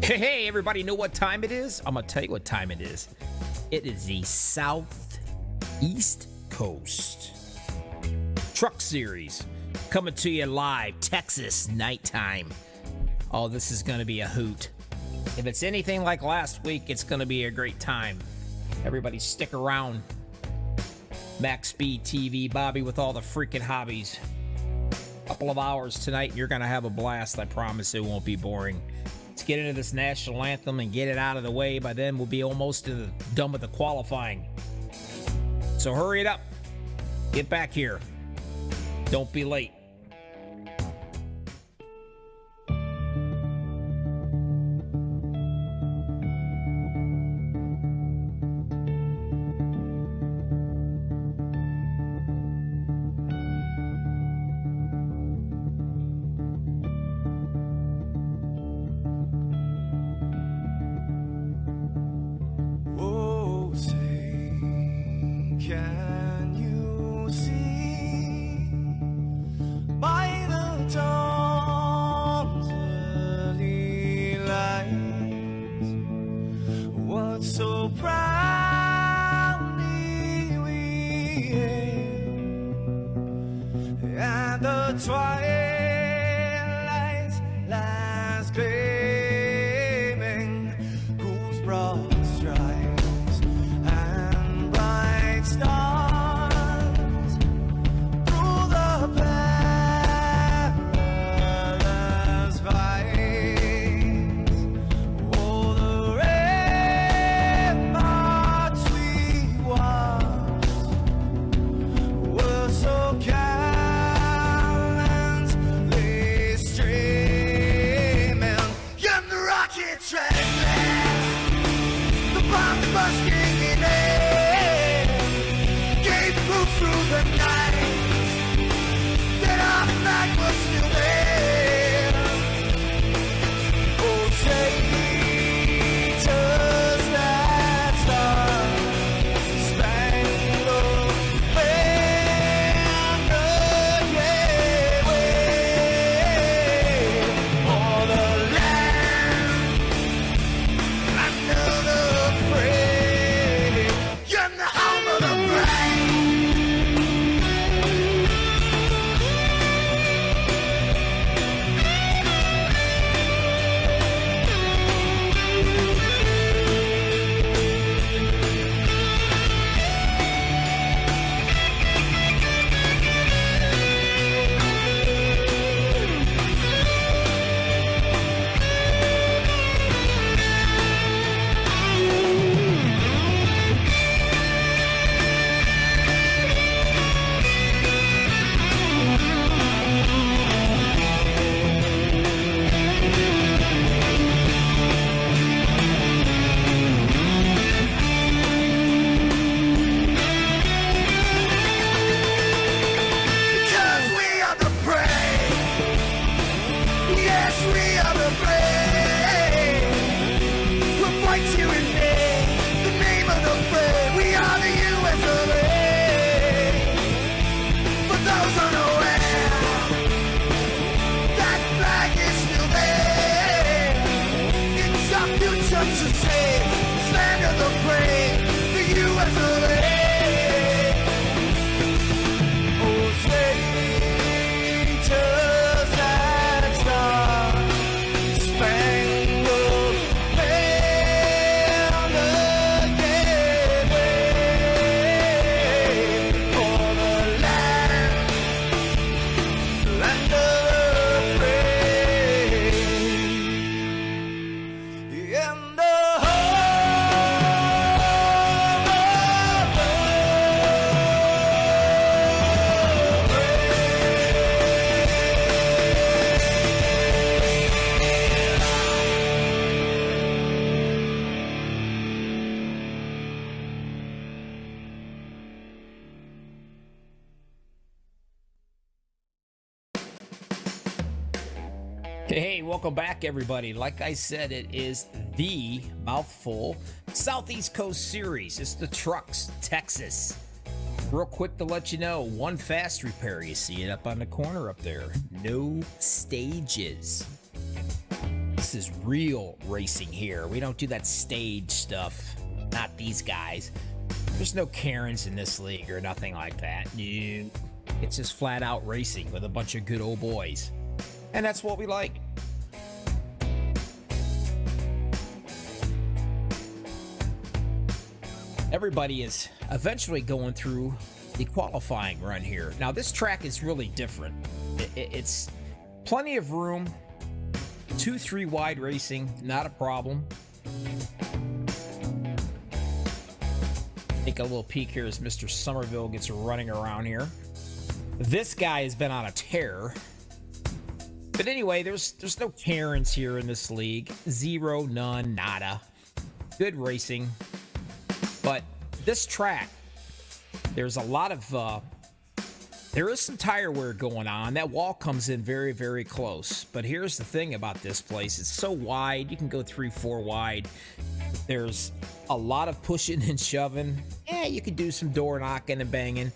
Hey, everybody know what time it is? I'm gonna tell you what time it is. It is the Southeast Coast Truck Series coming to you live, Texas, nighttime. Oh, this is gonna be a hoot. If it's anything like last week, it's gonna be a great time. Everybody stick around. MaxspeedTV, Bobby with all the freaking hobbies. Couple of hours tonight, and you're gonna have a blast. I promise it won't be boring. Let's get into this national anthem and get it out of the way. By then, we'll be almost done with the qualifying. So hurry it up. Get back here. Don't be late. Can you see by the dawn's early light what so proudly we hailed at the twilight's last gleaming, whose broad stripes and bright stars through the perilous fights, oh, the ramparts we watched were so gallantly streaming, and the rocket track, the bombs bursting in air, gave proof through the night that our flag was still there. Oh, traitors that star-spangled banner, yeah, wave o'er the land under the frame, and the home of the brave. Because we are the brave. Yes, we are the brave. We'll fight you in the name of the brave. We are the US of A. For those unaware, that flag is still there. It's our future to save. This land of the brave, the US of A. Oh, traitors that star-spangled banner, yeah, wave o'er the land of the brave, and the Hey, welcome back, everybody. Like I said, it is the mouthful Southeast Coast Series. It's the trucks, Texas. Real quick to let you know, one fast repair. You see it up on the corner up there. No stages. This is real racing here. We don't do that stage stuff. Not these guys. There's no Karens in this league or nothing like that. No. It's just flat out racing with a bunch of good old boys. And that's what we like. Everybody is eventually going through the qualifying run here. Now, this track is really different. It's plenty of room. 2-3 wide racing, not a problem. Take a little peek here as Mr. Somerville gets running around here. This guy has been on a tear. But anyway, there's no Karens here in this league. Zero, none, nada. Good racing. But this track, there's a lot of, there is some tire wear going on. That wall comes in very, very close. But here's the thing about this place. It's so wide. You can go 3-4 wide. There's a lot of pushing and shoving. Yeah, you could do some door knocking and banging.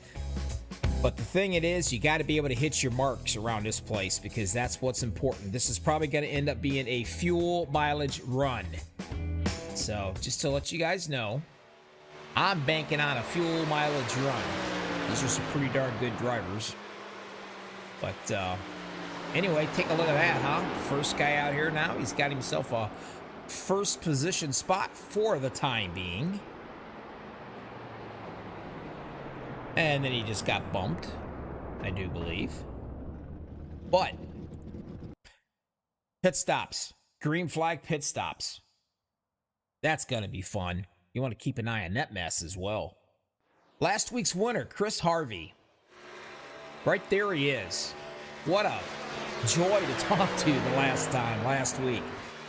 But the thing it is, you got to be able to hit your marks around this place because that's what's important. This is probably going to end up being a fuel mileage run. So just to let you guys know, I'm banking on a fuel mileage run. These are some pretty darn good drivers. But anyway, take a look at that, huh? First guy out here now. He's got himself a first position spot for the time being. And then he just got bumped, I do believe. But pit stops. Green flag pit stops. That's going to be fun. You want to keep an eye on that mess as well. Last week's winner, Chris Harvey. Right there he is. What a joy to talk to last week.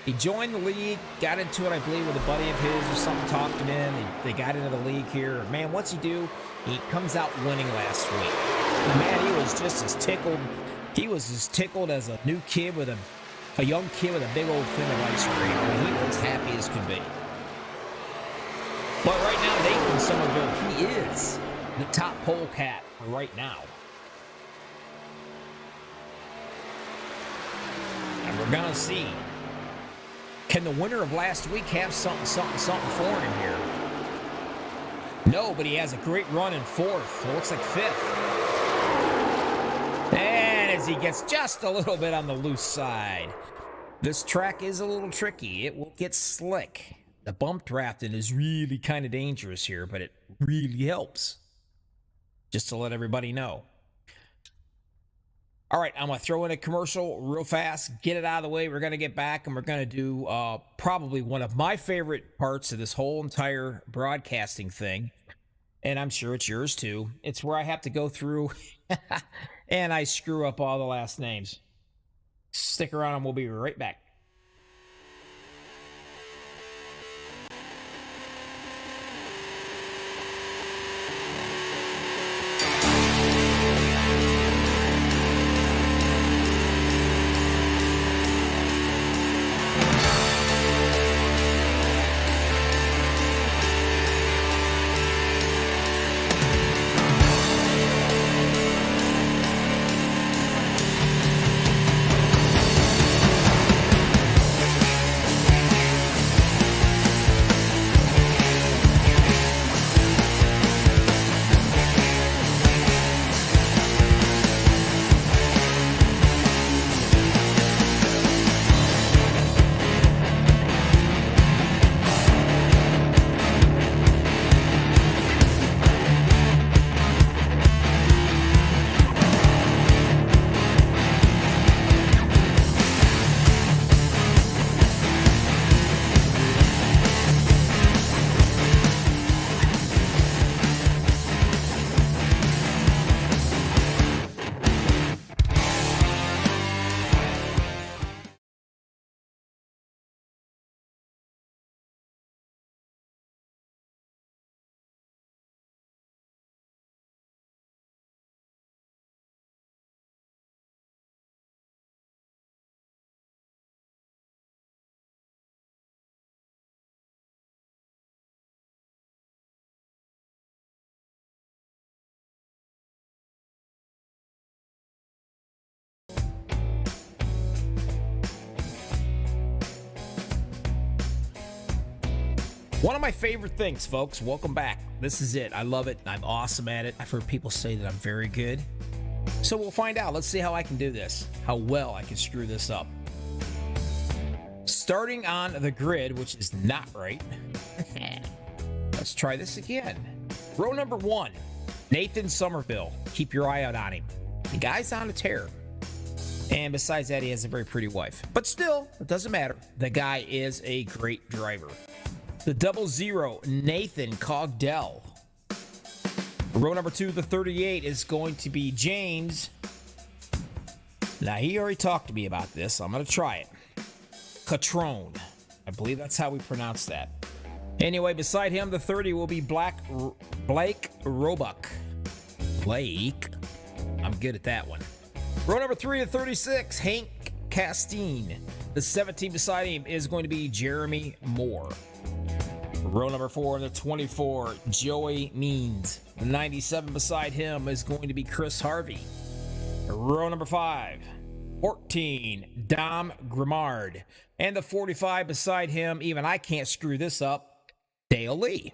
He joined the league, got into it, I believe, with a buddy of his or something, talked him in. They got into the league here. Man, what's he do? He comes out winning last week. Man, he was just as tickled. He was as tickled as a new kid with a young kid with a big old thing of ice cream. I mean, he was happy as could be. But right now, Nathan Somerville, he is the top pole cat right now. And we're going to see, can the winner of last week have something for him here? No, but he has a great run in fourth. It looks like fifth. And as he gets just a little bit on the loose side. This track is a little tricky. It will get slick. The bump drafting is really kind of dangerous here, but it really helps. Just to let everybody know. All right, I'm going to throw in a commercial real fast, get it out of the way. We're going to get back, and we're going to do probably one of my favorite parts of this whole entire broadcasting thing, and I'm sure it's yours too. It's where I have to go through, and I screw up all the last names. Stick around, and we'll be right back. One of my favorite things, folks. Welcome back. This is it. I love it. I'm awesome at it. I've heard people say that I'm very good. So we'll find out. Let's see how I can do this. How well I can screw this up. Starting on the grid, which is not right. Let's try this again. Row number 1, Nathan Somerville. Keep your eye out on him. The guy's on a tear. And besides that, he has a very pretty wife. But still, it doesn't matter. The guy is a great driver. The 00, Nathan Cogdell. Row number 2, the 38, is going to be James. Now, he already talked to me about this. I'm going to try it. Catrone. I believe that's how we pronounce that. Anyway, beside him, the 30 will be Blake Roebuck. Blake. I'm good at that one. Row number 3 of 36, Hank Castine. The 17 beside him is going to be Jeremy Moore. Row number 4 and the 24, Joey Means. The 97 beside him is going to be Chris Harvey. Row number 5, 14, Dom Grimard. And the 45 beside him, even I can't screw this up, Dale Lee.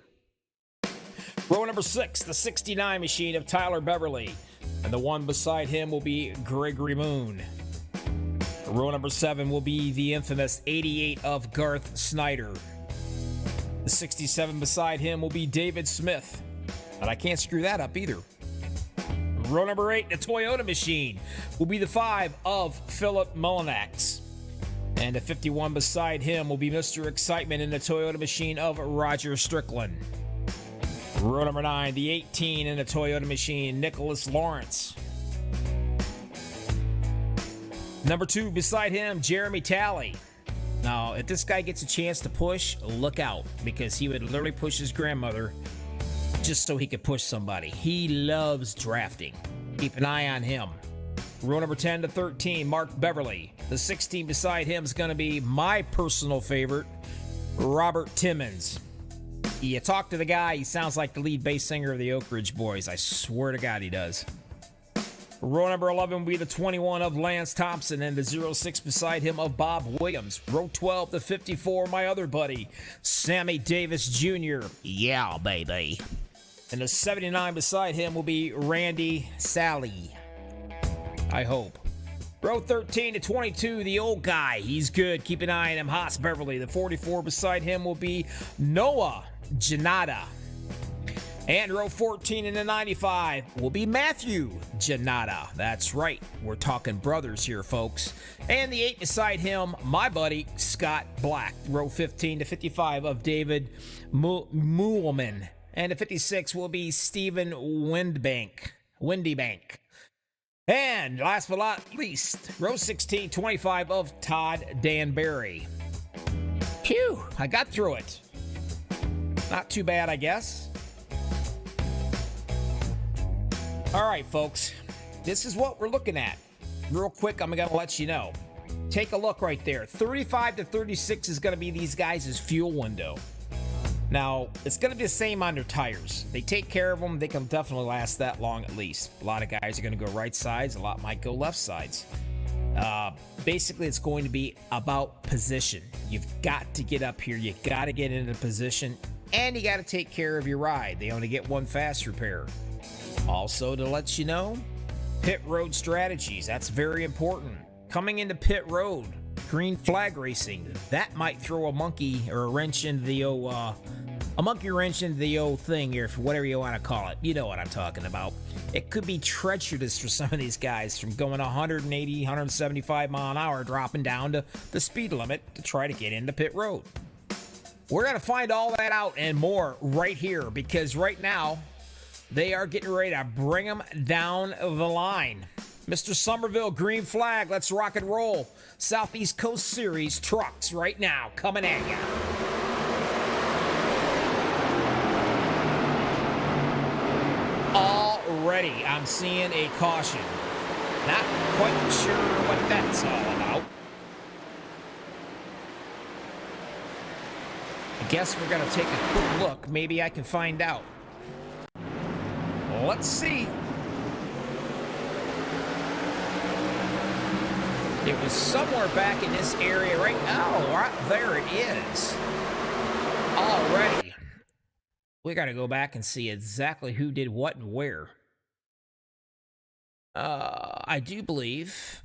Row number 6, the 69 machine of Tyler Beverly. And the one beside him will be Gregory Moon. Row number 7 will be the infamous 88 of Garth Snyder. The 67 beside him will be David Smith. And I can't screw that up either. Row number 8, the Toyota machine, will be the 5 of Philip Mullinax. And the 51 beside him will be Mr. Excitement in the Toyota machine of Roger Strickland. Row number 9, the 18 in the Toyota machine, Nicholas Lawrence. Number 2 beside him, Jeremy Talley. Now, if this guy gets a chance to push, look out, because he would literally push his grandmother just so he could push somebody. He loves drafting. Keep an eye on him. Row number 10 to 13, Mark Beverly. The 16 beside him is going to be my personal favorite, Robert Timmons. You talk to the guy, he sounds like the lead bass singer of the Oak Ridge Boys. I swear to God he does. Row number 11 will be the 21 of Lance Thompson and the 06 beside him of Bob Williams. Row 12 to 54, my other buddy, Sammy Davis Jr. Yeah, baby. And the 79 beside him will be Randy Sally. I hope. Row 13 to 22, the old guy. He's good. Keep an eye on him, Haas Beverly. The 44 beside him will be Noah Janata. And row 14 in the 95 will be Matthew Janata. That's right. We're talking brothers here, folks. And the 8 beside him, my buddy, Scott Black. Row 15 to 55 of David Muhlman. And the 56 will be Stephen Windybank. And last but not least, row 16, 25 of Todd Danbury. Phew, I got through it. Not too bad, I guess. All right, folks, this is what we're looking at. Real quick, I'm going to let you know. Take a look right there. 35 to 36 is going to be these guys' fuel window. Now, it's going to be the same on their tires. They take care of them. They can definitely last that long at least. A lot of guys are going to go right sides. A lot might go left sides. Basically, it's going to be about position. You've got to get up here. You got to get into position. And you got to take care of your ride. They only get one fast repair. Also, to let you know, pit road strategies. That's very important. Coming into pit road, green flag racing. That might throw a monkey or a wrench into the old thing here, for whatever you want to call it. You know what I'm talking about. It could be treacherous for some of these guys from going 180, 175 mile an hour, dropping down to the speed limit to try to get into pit road. We're going to find all that out and more right here, because right now they are getting ready to bring them down the line. Mr. Somerville, green flag, let's rock and roll. Southeast Coast Series trucks right now coming at you. Already, I'm seeing a caution. Not quite sure what that's all about. I guess we're going to take a quick look. Maybe I can find out. Let's see. It was somewhere back in this area right now. Right there it is. Alrighty. We got to go back and see exactly who did what and where. I do believe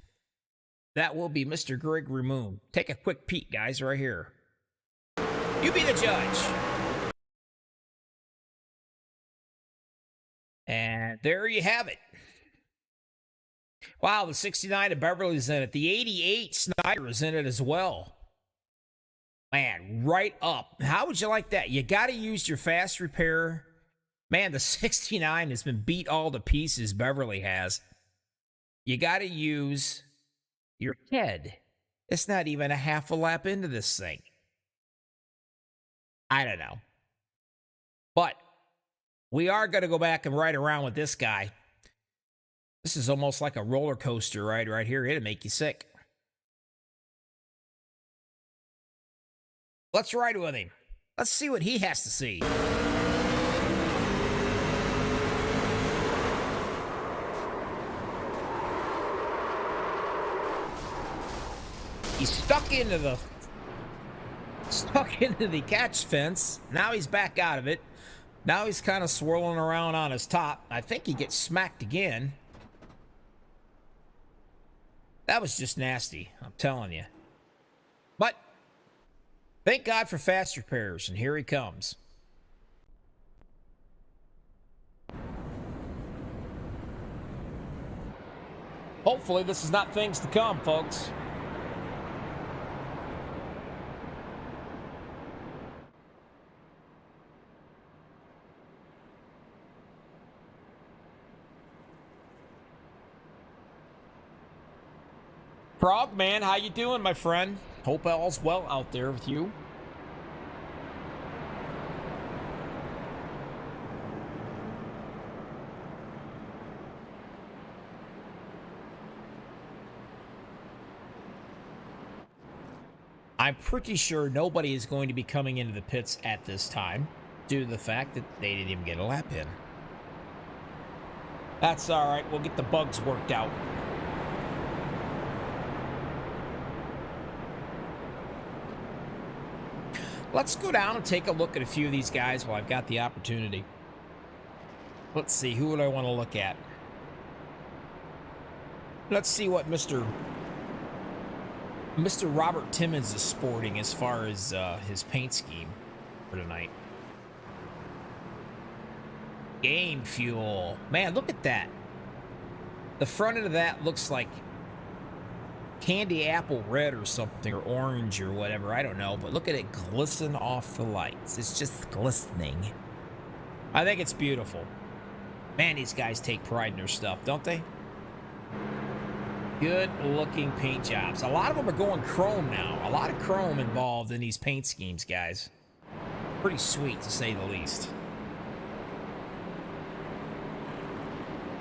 that will be Mr. Greg Remoon. Take a quick peek, guys, right here. You be the judge. And there you have it. Wow, the 69 of Beverly's in it. The 88 Snyder is in it as well. Man, right up. How would you like that? You got to use your fast repair. Man, the 69 has been beat all to pieces, Beverly has. You got to use your head. It's not even a half a lap into this thing. I don't know. But we are going to go back and ride around with this guy. This is almost like a roller coaster ride right here. It'll make you sick. Let's ride with him. Let's see what he has to see. He's stuck into the catch fence. Now he's back out of it. Now he's kind of swirling around on his top. I think he gets smacked again. That was just nasty, I'm telling you. But thank God for fast repairs, and here he comes. Hopefully this is not things to come, folks. Frogman, how you doing, my friend? Hope all's well out there with you. I'm pretty sure nobody is going to be coming into the pits at this time due to the fact that they didn't even get a lap in. That's all right. We'll get the bugs worked out. Let's go down and take a look at a few of these guys while I've got the opportunity. Let's see, who would I want to look at? Let's see what Mr. Robert Timmons is sporting as far as his paint scheme for tonight. Game fuel. Man, look at that. The front end of that looks like candy apple red or something, or orange or whatever, I don't know, but look at it glisten off the lights. It's just glistening. I think it's beautiful. Man, these guys take pride in their stuff, don't they? Good looking paint jobs. A lot of them are going chrome now. A lot of chrome involved in these paint schemes, guys. Pretty sweet, to say the least.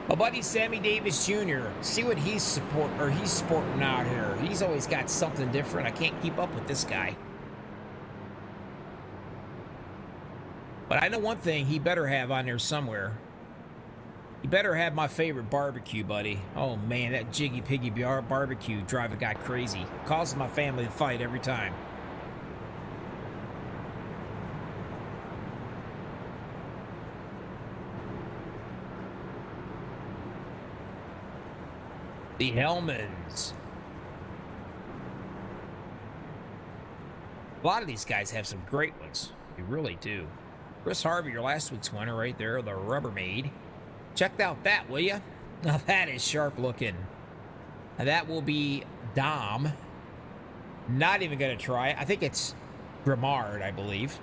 My buddy Sammy Davis Jr., see what he's sporting out here. He's always got something different. I can't keep up with this guy. But I know one thing he better have on there somewhere. He better have my favorite barbecue, buddy. Oh man, that Jiggy Piggy barbecue drive a guy crazy. Causes my family to fight every time. The Hellmans. A lot of these guys have some great ones. They really do. Chris Harvey, your last week's winner right there, the Rubbermaid. Check out that, will you? Now that is sharp looking. And that will be Dom. Not even going to try it. I think it's Grimard, I believe.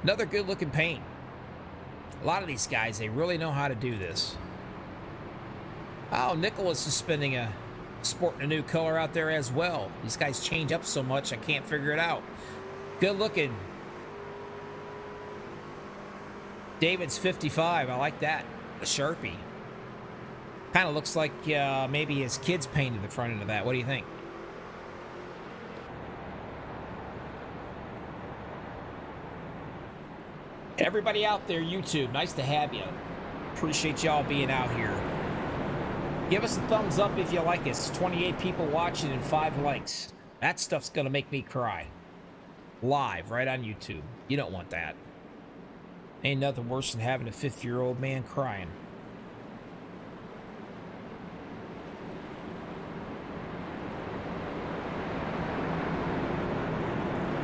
Another good looking paint. A lot of these guys, they really know how to do this. Oh, Nicholas is sporting a new color out there as well. These guys change up so much, I can't figure it out. Good looking. David's 55. I like that. The Sharpie. Kind of looks like maybe his kids painted the front end of that. What do you think? Everybody out there, YouTube, nice to have you. Appreciate y'all being out here. Give us a thumbs up if you like us. 28 people watching and 5 likes. That stuff's going to make me cry. live right on YouTube. You don't want that. Ain't nothing worse than having a 50-year-old man crying.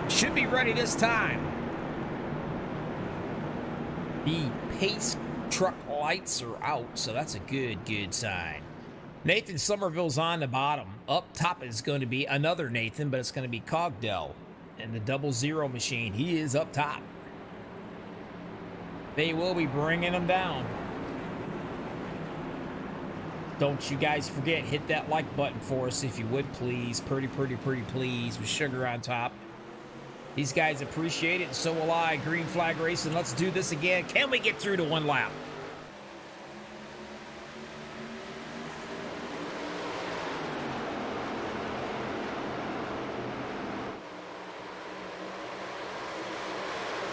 Should be ready this time. The pace truck lights are out, so that's a good sign. Nathan Somerville's on the bottom. Up top is going to be another Nathan, but it's going to be Cogdell. And the 00 machine, he is up top. They will be bringing him down. Don't you guys forget, hit that like button for us if you would, please. Pretty please, with sugar on top. These guys appreciate it, and so will I. Green flag racing, let's do this again. Can we get through to one lap?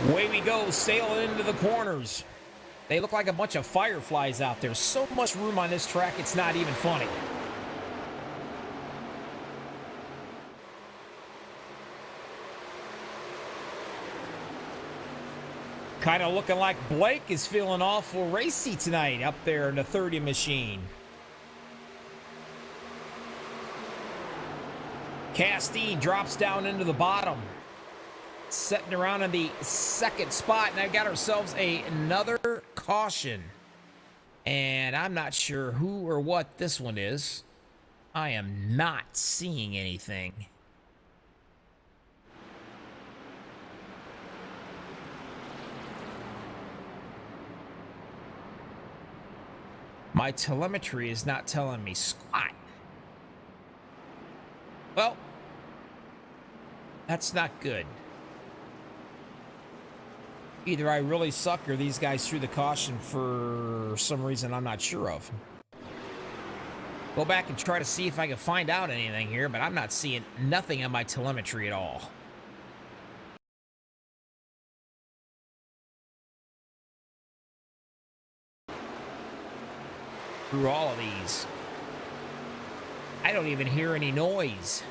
Away we go, sailing into the corners. They look like a bunch of fireflies out there. So much room on this track, it's not even funny. Kind of looking like Blake is feeling awful racy tonight up there in the 30 machine. Castine drops down into the bottom. Setting around in the second spot, and I got ourselves another caution. And I'm not sure who or what this one is. I am not seeing anything. My telemetry is not telling me squat. Well, that's not good. Either I really suck or these guys threw the caution for some reason I'm not sure of. Go back and try to see if I can find out anything here, but I'm not seeing nothing on my telemetry at all. Through all of these, I don't even hear any noise.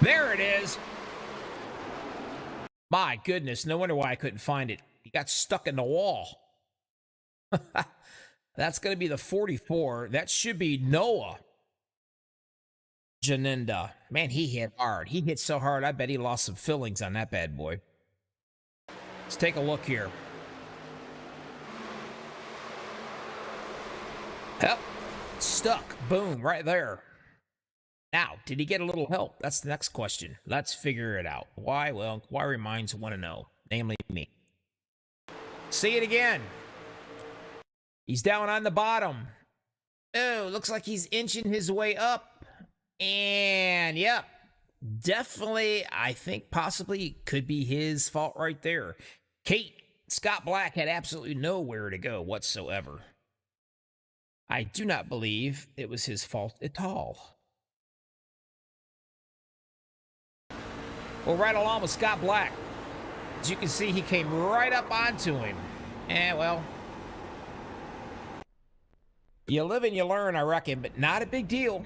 There it is. My goodness, no wonder why I couldn't find it. He got stuck in the wall. That's going to be the 44. That should be Noah Janenda. Man, he hit hard. He hit so hard, I bet he lost some fillings on that bad boy. Let's take a look here. Yep. Stuck. Boom. Right there. Now, did he get a little help? That's the next question. Let's figure it out. Why? Well, inquiry minds want to know. Namely me. See it again. He's down on the bottom. Oh, looks like he's inching his way up. And, yep. Definitely, I think possibly could be his fault right there. Scott Black had absolutely nowhere to go whatsoever. I do not believe it was his fault at all. Well, right along with Scott Black. As you can see, he came right up onto him. And, well, you live and you learn, I reckon, but not a big deal.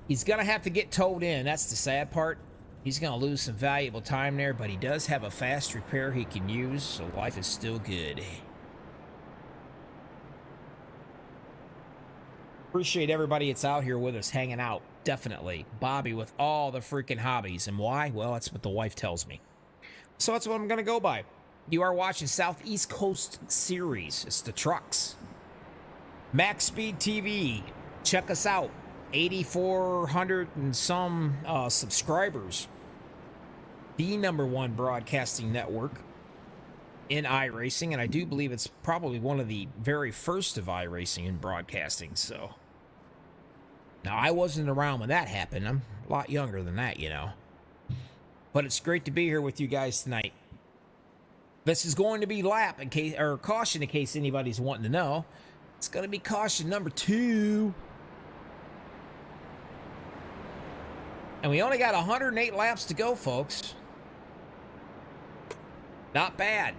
He's going to have to get towed in. That's the sad part. He's going to lose some valuable time there, but he does have a fast repair he can use, so life is still good. Appreciate everybody that's out here with us hanging out. Definitely. Bobby with all the freaking hobbies. And why? Well, that's what the wife tells me. So that's what I'm going to go by. You are watching Southeast Coast Series. It's the trucks. MaxspeedTV. Check us out. 8,400 and some subscribers. The #1 broadcasting network in iRacing. And I do believe it's probably one of the very first of iRacing in broadcasting. So now, I wasn't around when that happened. I'm a lot younger than that, you know. But it's great to be here with you guys tonight. This is going to be lap in case, or caution in case anybody's wanting to know. It's going to be caution number 2. And we only got 108 laps to go, folks. Not bad.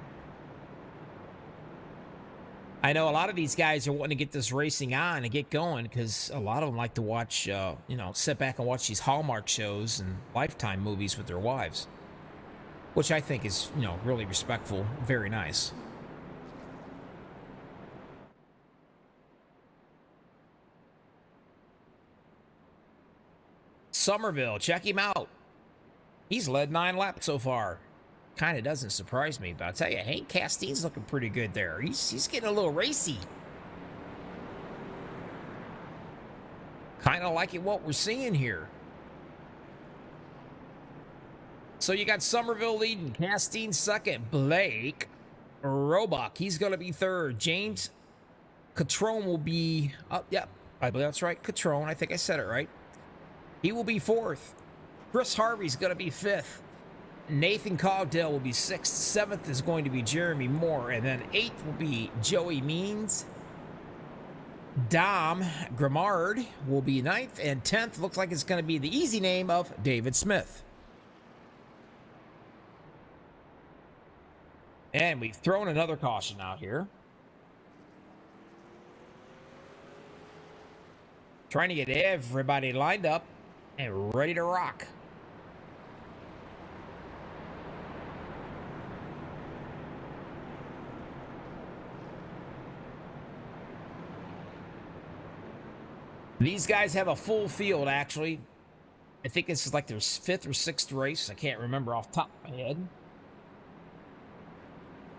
I know a lot of these guys are wanting to get this racing on and get going because a lot of them like to watch, you know, sit back and watch these Hallmark shows and Lifetime movies with their wives, which I think is, you know, really respectful, very nice. Somerville, check him out. He's led 9 laps so far. Kind of doesn't surprise me, but I'll tell you, Hank Castine's looking pretty good there. He's getting a little racy. Kind of liking what we're seeing here. So you got Somerville leading, Castine second, Blake Roebuck, he's going to be third. James Catrone will be, yep, I believe that's right, Catrone, I think I said it right. He will be fourth. Chris Harvey's going to be fifth. Nathan Cogdell will be sixth. Seventh is going to be Jeremy Moore. And then eighth will be Joey Means. Dom Grimard will be ninth. And 10th looks like it's going to be the easy name of David Smith. And we've thrown another caution out here. Trying to get everybody lined up and ready to rock. These guys have a full field, actually. I think this is like their 5th or 6th race. I can't remember off the top of my head.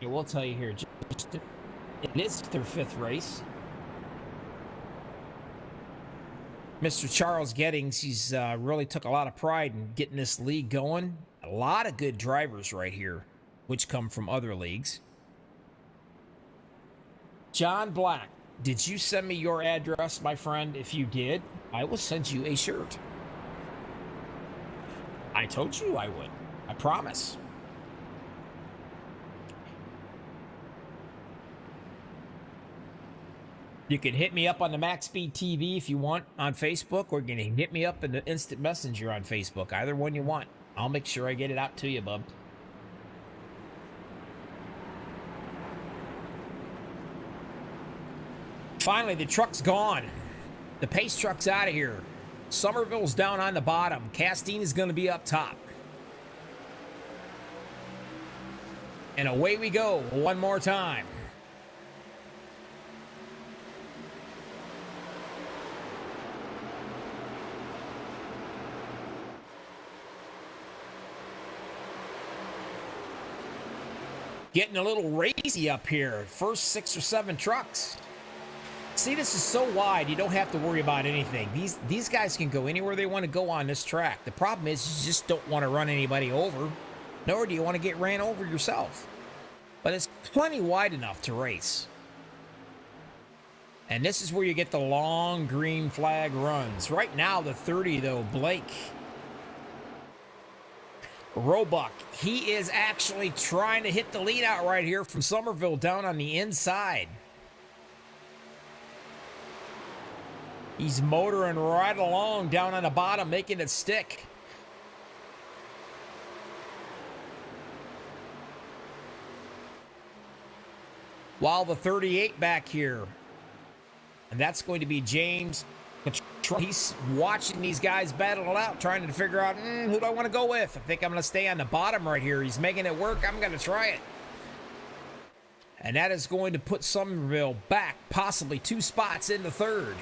Yeah, we'll tell you here. It is their 5th race. Mr. Charles Gettings, he's really took a lot of pride in getting this league going. A lot of good drivers right here, which come from other leagues. John Black, did you send me your address, my friend? If you did, I will send you a shirt. I told you I would. I promise. You can hit me up on the MaxspeedTV if you want on Facebook, or you can hit me up in the Instant Messenger on Facebook. Either one you want. I'll make sure I get it out to you, bub. Finally, the truck's gone. The pace truck's out of here. Somerville's down on the bottom. Castine is going to be up top. And away we go one more time. Getting a little racy up here. First 6 or 7 trucks. See, this is so wide, you don't have to worry about anything. These guys can go anywhere they want to go on this track. The problem is you just don't want to run anybody over, nor do you want to get ran over yourself. But it's plenty wide enough to race. And this is where you get the long green flag runs. Right now, the 30, though, Blake Roebuck, he is actually trying to hit the lead out right here from Somerville down on the inside. He's motoring right along down on the bottom, making it stick. While the 38 back here, and that's going to be James. He's watching these guys battle it out, trying to figure out, who do I want to go with? I think I'm going to stay on the bottom right here. He's making it work. I'm going to try it. And that is going to put Somerville back possibly 2 spots in the third.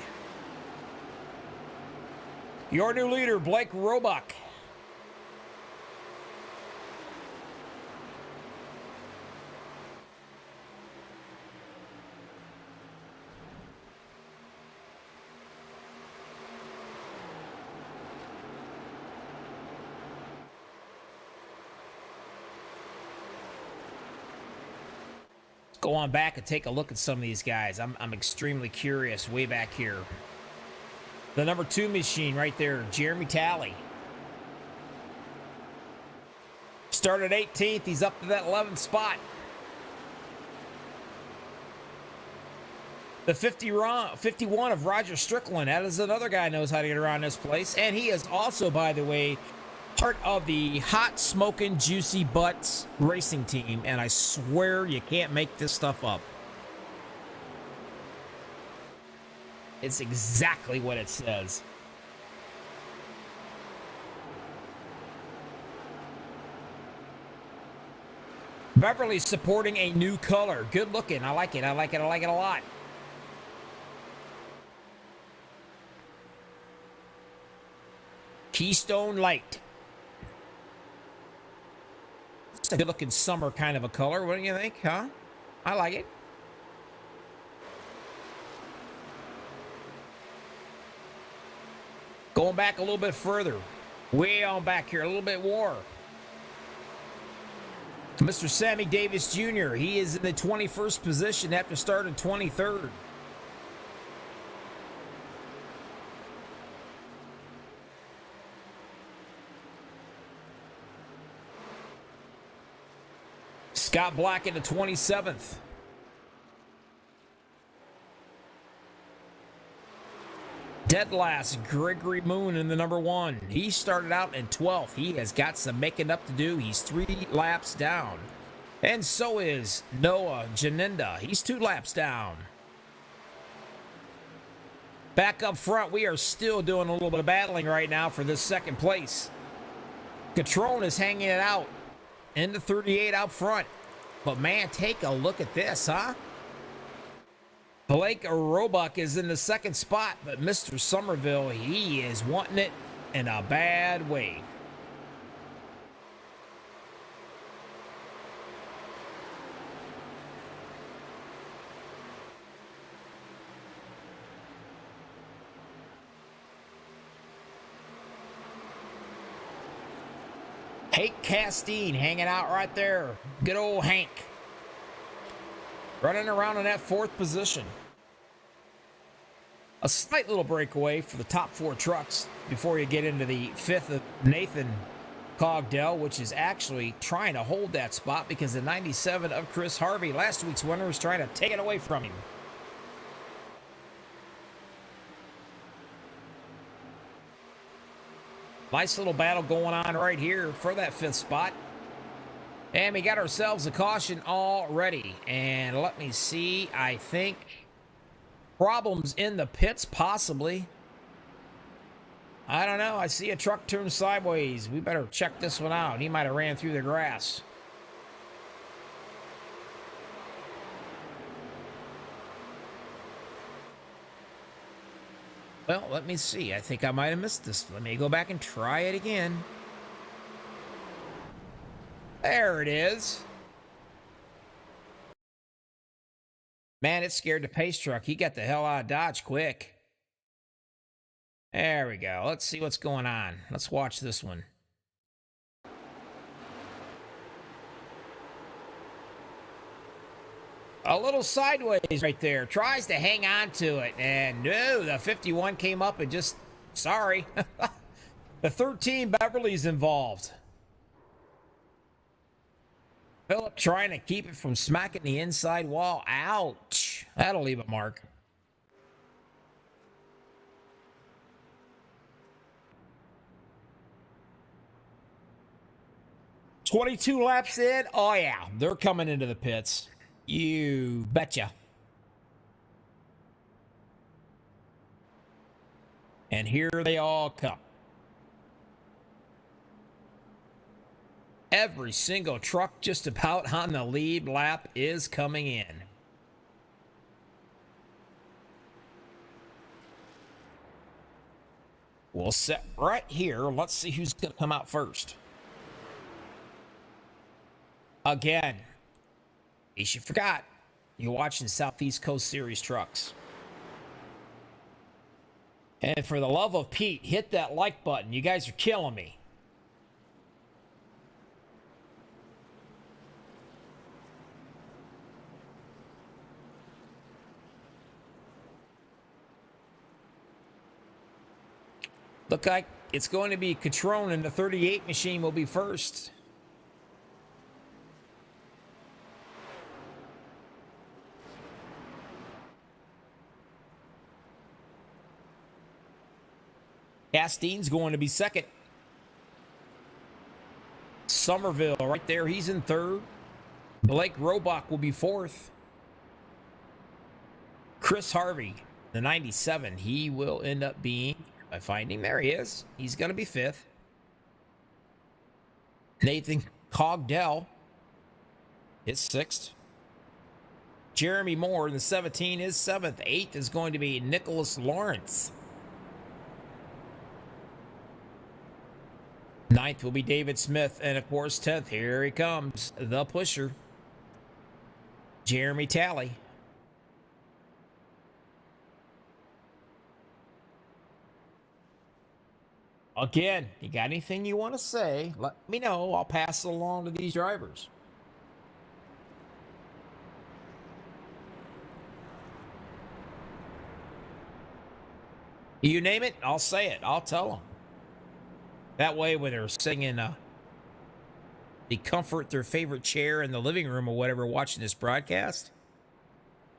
Your new leader, Blake Roebuck. Go on back and take a look at some of these guys. I'm extremely curious way back here. The number 2 machine right there, Jeremy Talley. Started 18th, he's up to that 11th spot. The 51 of Roger Strickland, that is another guy who knows how to get around this place. And he is also, by the way, part of the Hot Smokin' Juicy Butts racing team. And I swear you can't make this stuff up. It's exactly what it says. Beverly's supporting a new color. Good looking. I like it. I like it. I like it a lot. Keystone Light. It's a good looking summer kind of a color. What do you think, huh? I like it. Going back a little bit further. Way on back here. A little bit more. Mr. Sammy Davis Jr. He is in the 21st position after starting 23rd. Scott Black in the 27th. Dead last, Gregory Moon in the number 1. He started out in 12th. He has got some making up to do. He's 3 laps down. And so is Noah Janinda. He's 2 laps down. Back up front, we are still doing a little bit of battling right now for this second place. Catrone is hanging it out in the 38 out front. But man, take a look at this, huh? Blake Roebuck is in the second spot, but Mr. Somerville, he is wanting it in a bad way. Hank Castine hanging out right there. Good old Hank. Running around in that 4th position. A slight little breakaway for the top 4 trucks before you get into the 5th of Nathan Cogdell, which is actually trying to hold that spot because the 97 of Chris Harvey, last week's winner, is trying to take it away from him. Nice little battle going on right here for that 5th spot. And we got ourselves a caution already. And let me see. I think problems in the pits, possibly. I don't know. I see a truck turn sideways. We better check this one out. He might have ran through the grass. Well, let me see. I think I might have missed this. Let me go back and try it again. There it is. Man, it scared the pace truck. He got the hell out of Dodge quick. There we go. Let's see what's going on. Let's watch this one. A little sideways right there. Tries to hang on to it. And no, the 51 came up and just... Sorry. The 13 Beverly's involved. Phillip trying to keep it from smacking the inside wall. Ouch. That'll leave a mark. "22 laps in." Oh, yeah. They're coming into the pits. You betcha. And here they all come. Every single truck just about on the lead lap is coming in. We'll set right here. Let's see who's going to come out first. Again, in case you forgot, you're watching Southeast Coast Series trucks. And for the love of Pete, hit that like button. You guys are killing me. Look like it's going to be Catrone, and the 38 machine will be first. Castine's going to be second. Somerville right there, he's in third. Blake Roebuck will be fourth. Chris Harvey The 97, he will end up being, by finding, there he is. He's going to be 5th. Nathan Cogdell is 6th. Jeremy Moore in the 17 is 7th. 8th is going to be Nicholas Lawrence. 9th will be David Smith. And of course, 10th, here he comes, the pusher, Jeremy Talley. Again, you got anything you want to say, let me know. I'll pass it along to these drivers. You name it, I'll say it. I'll tell them. That way, when they're singing the comfort their favorite chair in the living room or whatever, watching this broadcast,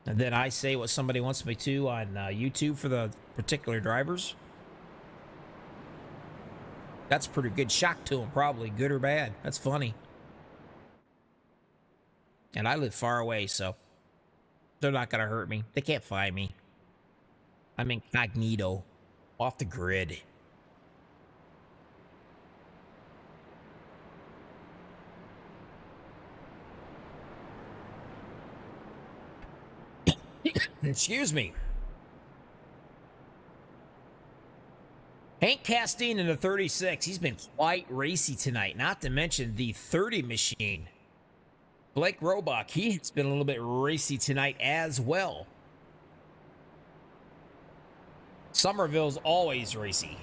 and then I say what somebody wants me to on YouTube for the particular drivers, that's a pretty good shock to them, probably, good or bad. That's funny. And I live far away, so they're not going to hurt me. They can't find me. I'm incognito, off the grid. Excuse me. Hank Castine in the 36. He's been quite racy tonight, not to mention the 30 machine. Blake Roebuck, he's been a little bit racy tonight as well. Somerville's always racy.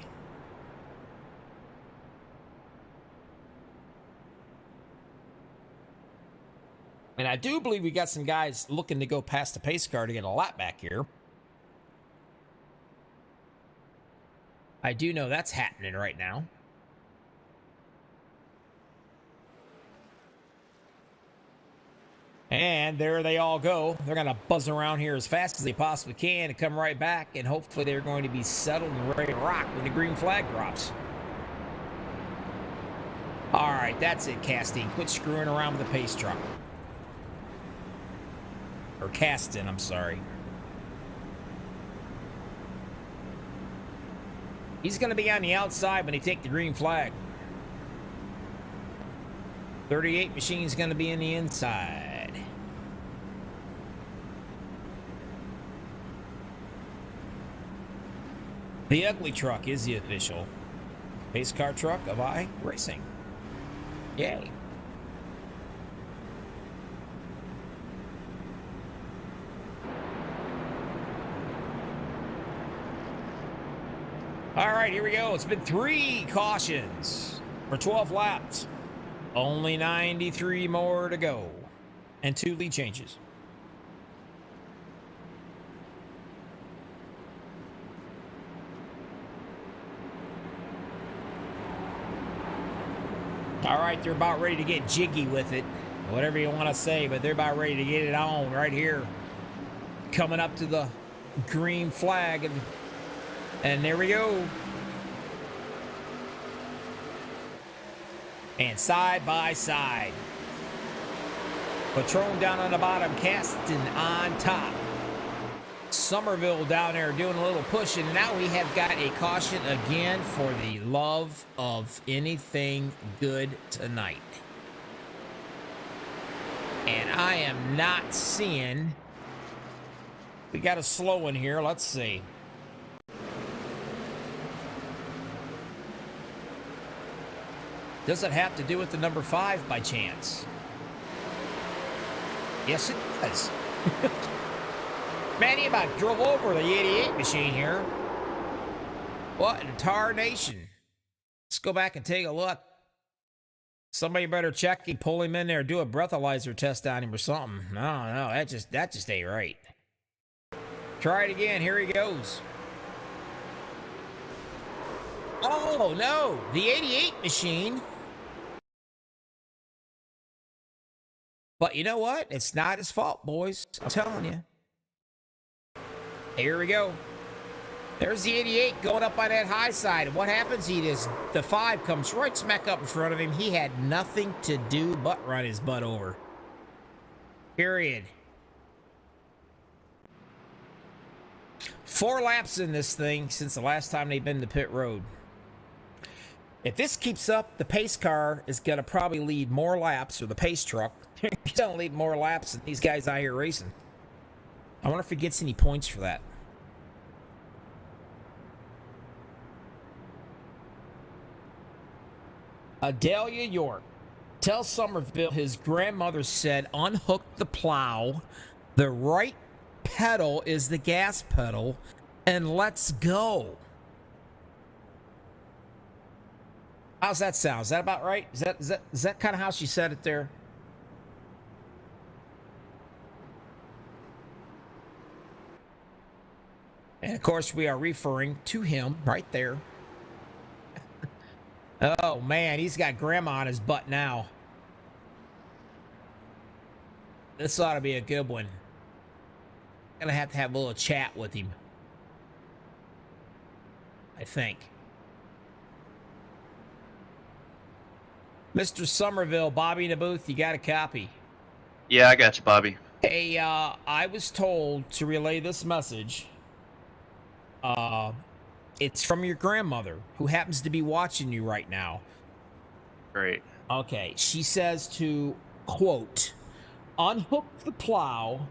And I do believe we got some guys looking to go past the pace car to get a lap back here. I do know that's happening right now. And there they all go. They're going to buzz around here as fast as they possibly can and come right back. And hopefully they're going to be settled and ready to rock when the green flag drops. All right, that's it, Castine. Quit screwing around with the pace truck. Or Caston, I'm sorry. He's going to be on the outside when they take the green flag. 38 machine's going to be in the inside. The ugly truck is the official pace car truck of iRacing. Yay. All right, here we go. It's been 3 cautions for 12 laps. Only 93 more to go. And 2 lead changes. All right, they're about ready to get jiggy with it. Whatever you want to say, but they're about ready to get it on right here. Coming up to the green flag, and there we go. And side by side. Patron down on the bottom, Caston on top. Somerville down there doing a little pushing. And now we have got a caution again for the love of anything good tonight. And I am not seeing... We got a slow one here. Let's see. Does it have to do with the number 5 by chance? Yes, it does. Man, he about drove over the 88 machine here. What in tarnation? Let's go back and take a look. Somebody better check him, pull him in there, do a breathalyzer test on him or something. No, that just ain't right. Try it again. Here he goes. Oh, no. The 88 machine. But you know what? It's not his fault, boys. I'm telling you. Here we go. There's the 88 going up on that high side. And what happens? The 5 comes right smack up in front of him. He had nothing to do but run his butt over. Period. 4 laps in this thing since the last time they've been to pit road. If this keeps up, the pace car is going to probably lead more laps, or the pace truck. He's going to lead more laps than these guys out here racing. I wonder if he gets any points for that. Adelia York. Tell Somerville his grandmother said unhook the plow. The right pedal is the gas pedal. And let's go. How's that sound? Is that about right? Is that kind of how she said it there? And of course, we are referring to him right there. Oh man, he's got grandma on his butt now. This ought to be a good one. Gonna have to have a little chat with him, I think. Mr. Somerville, Bobby in the booth, you got a copy? Yeah, I got you, Bobby. Hey, I was told to relay this message. It's from your grandmother, who happens to be watching you right now. Great. Okay, she says to, quote, unhook the plow.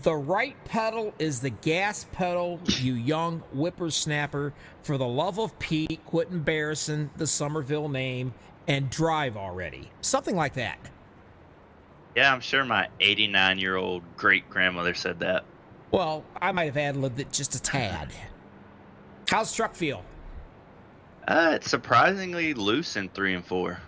The right pedal is the gas pedal, you young whippersnapper. For the love of Pete, quit embarrassing the Somerville name and drive already. Something like that. Yeah, I'm sure my 89-year-old great-grandmother said that. Well, I might have ad-libbed it just a tad. How's truck feel? It's surprisingly loose in 3 and 4.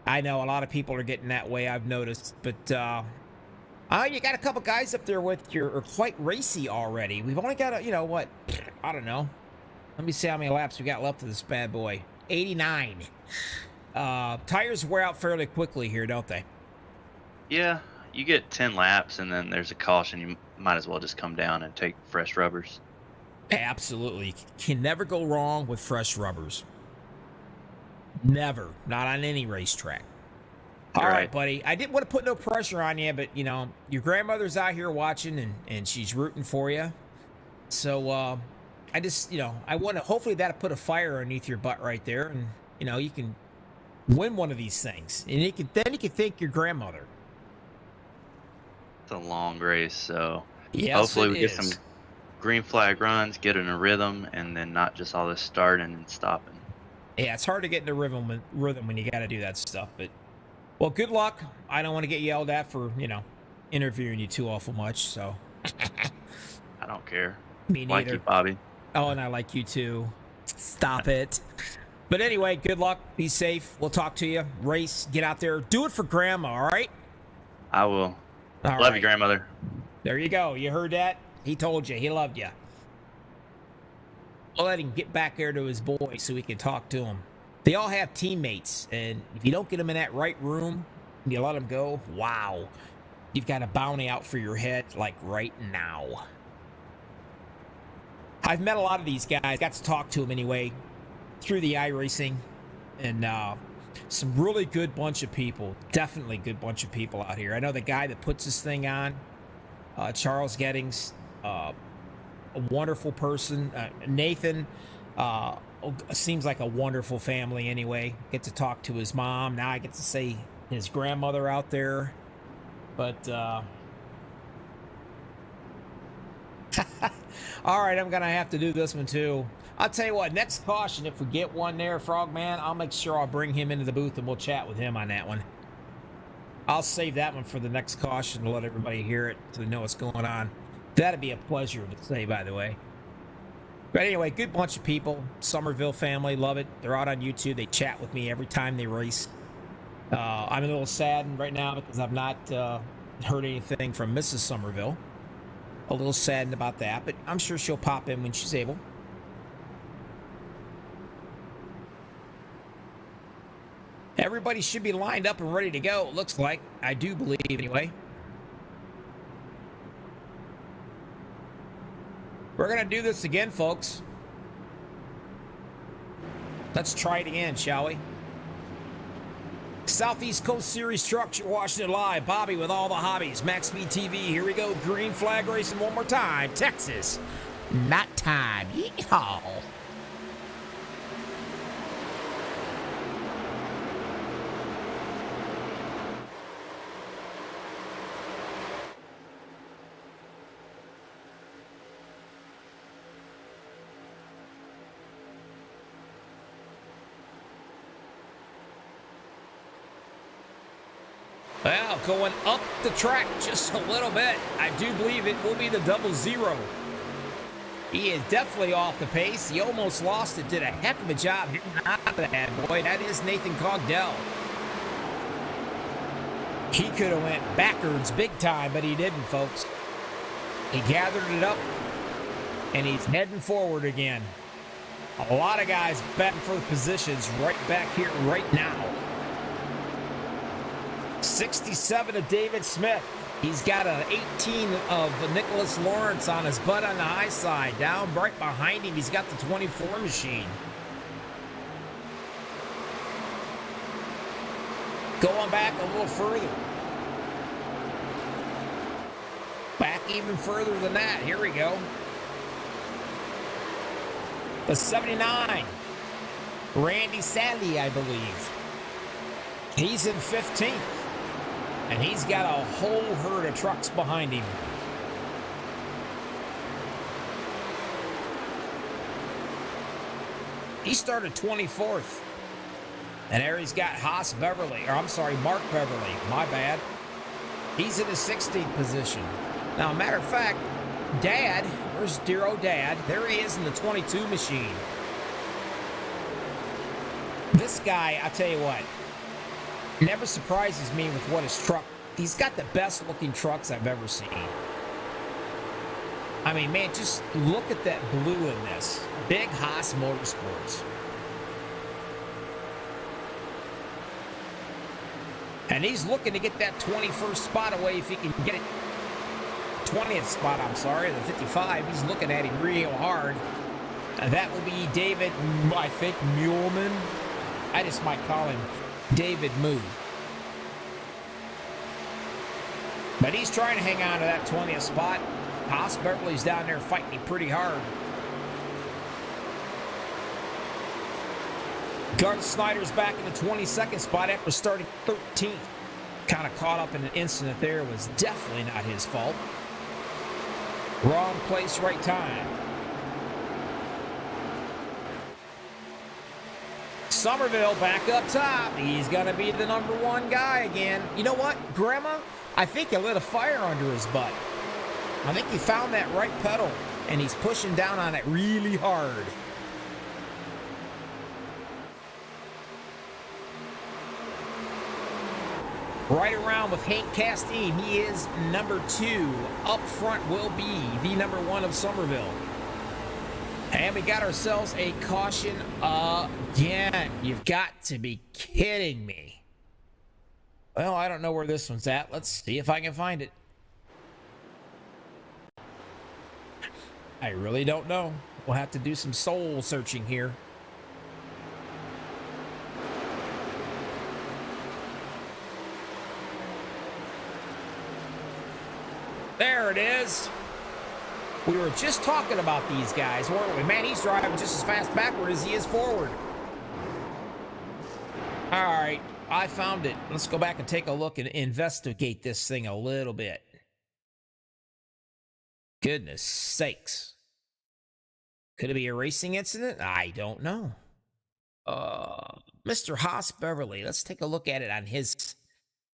I know a lot of people are getting that way, I've noticed, but you got a couple guys up there with you are quite racy already. We've only got you know what? I don't know. Let me see how many laps we got left of this bad boy. 89. Tires wear out fairly quickly here, don't they? Yeah, you get 10 laps and then there's a caution. You might as well just come down and take fresh rubbers. Absolutely. Can never go wrong with fresh rubbers. Never. Not on any racetrack. All right, buddy. I didn't want to put no pressure on you, but, you know, your grandmother's out here watching, and she's rooting for you. So, I just, you know, I want to, hopefully that'll put a fire underneath your butt right there, and, you know, you can win one of these things. And then you can thank your grandmother. It's a long race, so yes, hopefully we get some green flag runs, get in a rhythm, and then not just all this starting and stopping. Yeah, it's hard to get in the rhythm when you got to do that stuff. But, well, good luck. I don't want to get yelled at for, you know, interviewing you too awful much. So I don't care. Me neither. Like you, Bobby. Oh, and I like you too. Stop it. But anyway, good luck. Be safe. We'll talk to you. Race. Get out there. Do it for Grandma, all right? I will. All Love right. you, grandmother. There you go. You heard that? He told you. He loved you. We'll let him get back there to his boys so we can talk to him. They all have teammates, and if you don't get them in that right room and you let them go, wow, you've got a bounty out for your head, like right now. I've met a lot of these guys, got to talk to them anyway, through the iRacing, and some really good bunch of people, definitely good bunch of people out here. I know the guy that puts this thing on, Charles Gettings, a wonderful person. Nathan seems like a wonderful family anyway. Get to talk to his mom. Now I get to see his grandmother out there. But all right, I'm gonna have to do this one too. I'll tell you what, next caution, if we get one there, Frogman, I'll make sure I'll bring him into the booth and we'll chat with him on that one. I'll save that one for the next caution to let everybody hear it so they know what's going on. That'd be a pleasure to say, by the way. But anyway, good bunch of people. Somerville family, love it. They're out on YouTube. They chat with me every time they race. I'm a little saddened right now because I've not heard anything from Mrs. Somerville. A little saddened about that, but I'm sure she'll pop in when she's able. Everybody should be lined up and ready to go, it looks like. I do believe, anyway. We're going to do this again, folks. Let's try it again, shall we? Southeast Coast Series Trucks, you're watching it live. Bobby with all the hobbies. MaxspeedTV, here we go. Green flag racing one more time. Texas. Night time. Yeehaw. Well, going up the track just a little bit. I do believe it will be the 00. He is definitely off the pace. He almost lost it. Did a heck of a job hitting that bad boy. That is Nathan Cogdell. He could have went backwards big time, but he didn't, folks. He gathered it up, and he's heading forward again. A lot of guys batting for the positions right back here right now. 67 of David Smith. He's got an 18 of Nicholas Lawrence on his butt on the high side. Down right behind him, he's got the 24 machine. Going back a little further. Back even further than that. Here we go. The 79. Randy Sally, I believe. He's in 15th. And he's got a whole herd of trucks behind him. He started 24th. And there he's got Mark Beverly. My bad. He's in the 16th position. Now, matter of fact, Dad, where's dear old Dad? There he is in the 22 machine. This guy, I tell you what, never surprises me with what his truck. He's got the best looking trucks I've ever seen. I mean, man, just look at that blue in this. Big Haas Motorsports. And he's looking to get that 21st spot away if he can get it. 20th spot, I'm sorry, the 55. He's looking at him real hard. And that will be David, I think, Muehlman. I just might call him David Moo. But he's trying to hang on to that 20th spot. Haas Beverly's down there fighting him pretty hard. Garth Snyder's back in the 22nd spot after starting 13th. Kind of caught up in an incident there. It was definitely not his fault. Wrong place, right time. Somerville back up top. He's going to be the #1 guy again. You know what, Grandma? I think he lit a fire under his butt. I think he found that right pedal, and he's pushing down on it really hard. Right around with Hank Castine. He is #2. Up front will be the #1 of Somerville. And we got ourselves a caution again. You've got to be kidding me. Well, I don't know where this one's at. Let's see if I can find it. I really don't know. We'll have to do some soul searching here. There it is. We were just talking about these guys, weren't we? Man, he's driving just as fast backward as he is forward. All right, I found it. Let's go back and take a look and investigate this thing a little bit. Goodness sakes. Could it be a racing incident? I don't know. Mr. Haas Beverly, let's take a look at it on his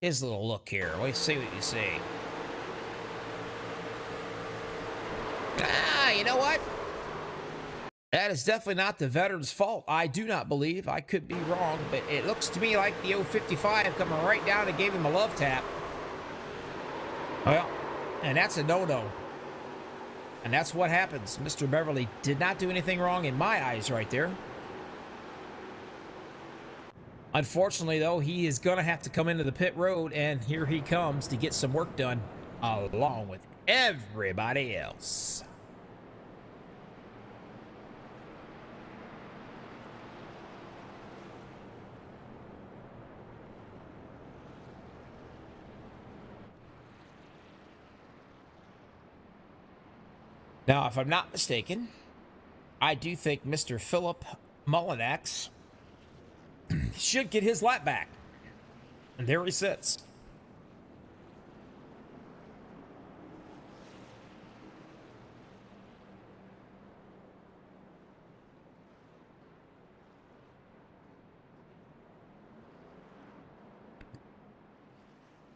little look here. Let's see what you say. You know what? That is definitely not the veteran's fault. I do not believe. I could be wrong, but it looks to me like the 055 coming right down and gave him a love tap. Well, and that's a no-no. And that's what happens. Mr. Beverly did not do anything wrong in my eyes right there. Unfortunately, though, he is going to have to come into the pit road, and here he comes to get some work done along with everybody else. Now, if I'm not mistaken, I do think Mr. Philip Mullinax should get his lap back. And there he sits.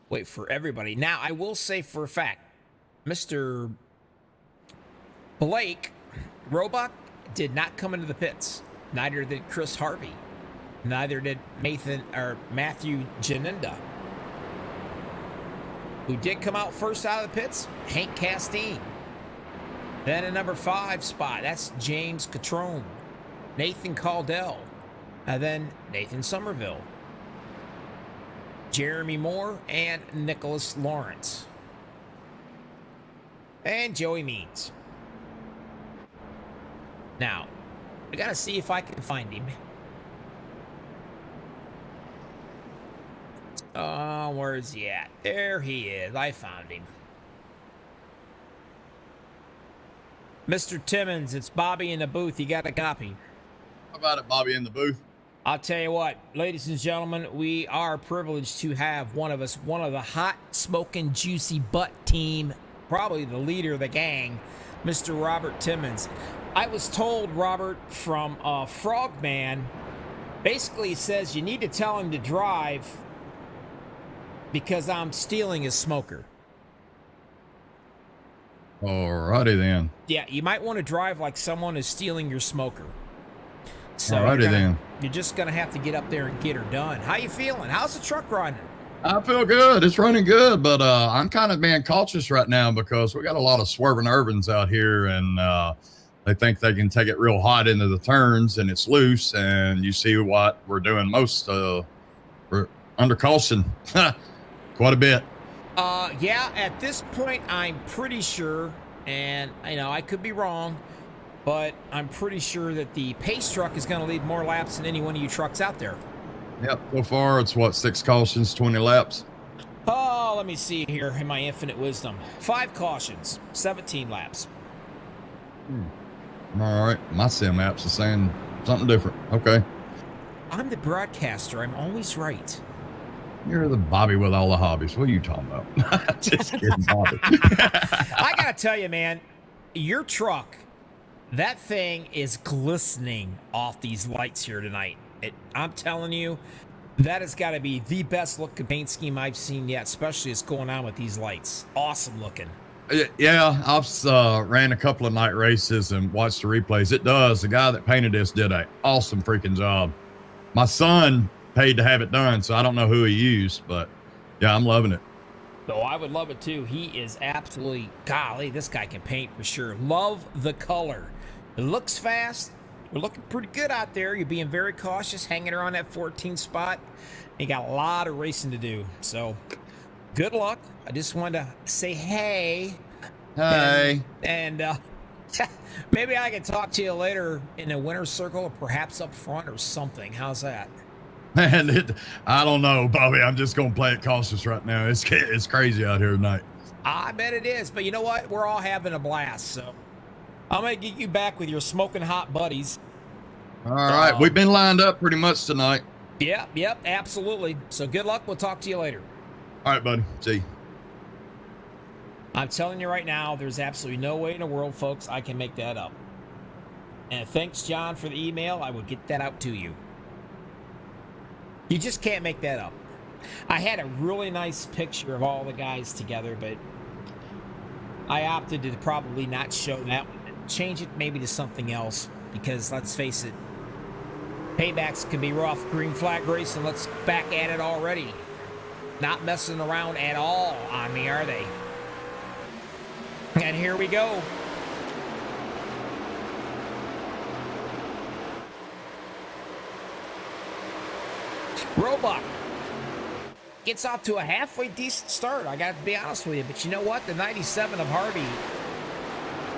Wait for everybody. Now, I will say for a fact, Mr. Blake Roebuck did not come into the pits. Neither did Chris Harvey. Neither did Matthew Janinda. Who did come out first out of the pits? Hank Castine. Then a number 5 spot, that's James Catrone, Nathan Caldell, and then Nathan Somerville, Jeremy Moore, and Nicholas Lawrence. And Joey Means. Now, I gotta see if I can find him. Oh, where is he at? There he is. I found him. Mr. Timmons, it's Bobby in the booth. You got a copy? How about it, Bobby in the booth? I'll tell you what, ladies and gentlemen, we are privileged to have one of the hot, smoking, juicy butt team, probably the leader of the gang, Mr. Robert Timmons. I was told, Robert, from Frogman, basically says you need to tell him to drive because I'm stealing his smoker. Alrighty then. Yeah, you might want to drive like someone is stealing your smoker. So Alrighty then. You're just gonna have to get up there and get her done. How you feeling? How's the truck running? I feel good. It's running good, but I'm kind of being cautious right now because we got a lot of swerving Urbans out here, and they think they can take it real hot into the turns, and it's loose. And you see what we're doing most. We're under caution quite a bit. Yeah, at this point, I'm pretty sure, and I could be wrong, but I'm pretty sure that the pace truck is going to lead more laps than any one of you trucks out there. Yep. So far, it's 6 cautions, 20 laps. Oh, let me see here in my infinite wisdom. 5 cautions, 17 laps. All right. My sim apps is saying something different. Okay. I'm the broadcaster. I'm always right. You're the Bobby with all the hobbies. What are you talking about? Just kidding, Bobby. I got to tell you, man, your truck, that thing is glistening off these lights here tonight. I'm telling you, that has got to be the best looking paint scheme I've seen yet, especially what's going on with these lights. Awesome looking. Yeah, I've ran a couple of night races and watched the replays. It does. The guy that painted this did an awesome freaking job. My son paid to have it done, so I don't know who he used, but yeah, I'm loving it. So I would love it too. He is absolutely, golly, this guy can paint for sure. Love the color. It looks fast. We're looking pretty good out there. You're being very cautious, hanging around that 14th spot. You got a lot of racing to do. So good luck. I just wanted to say hey. Hey. And maybe I can talk to you later in the winner's circle or perhaps up front or something. How's that? Man, I don't know, Bobby. I'm just going to play it cautious right now. It's crazy out here tonight. I bet it is. But you know what? We're all having a blast. So I'm going to get you back with your smoking hot buddies. All right. We've been lined up pretty much tonight. Yep, absolutely. So good luck. We'll talk to you later. All right, buddy. See you. I'm telling you right now, there's absolutely no way in the world, folks, I can make that up. And thanks, John, for the email. I will get that out to you. You just can't make that up. I had a really nice picture of all the guys together, but I opted to probably not show that one. Change it maybe to something else, because let's face it, paybacks can be rough. Green flag racing, let's back at it already. Not messing around at all on me, are they? And here we go. Roebuck gets off to a halfway decent start. I got to be honest with you, but you know what? The 97 of Harvey,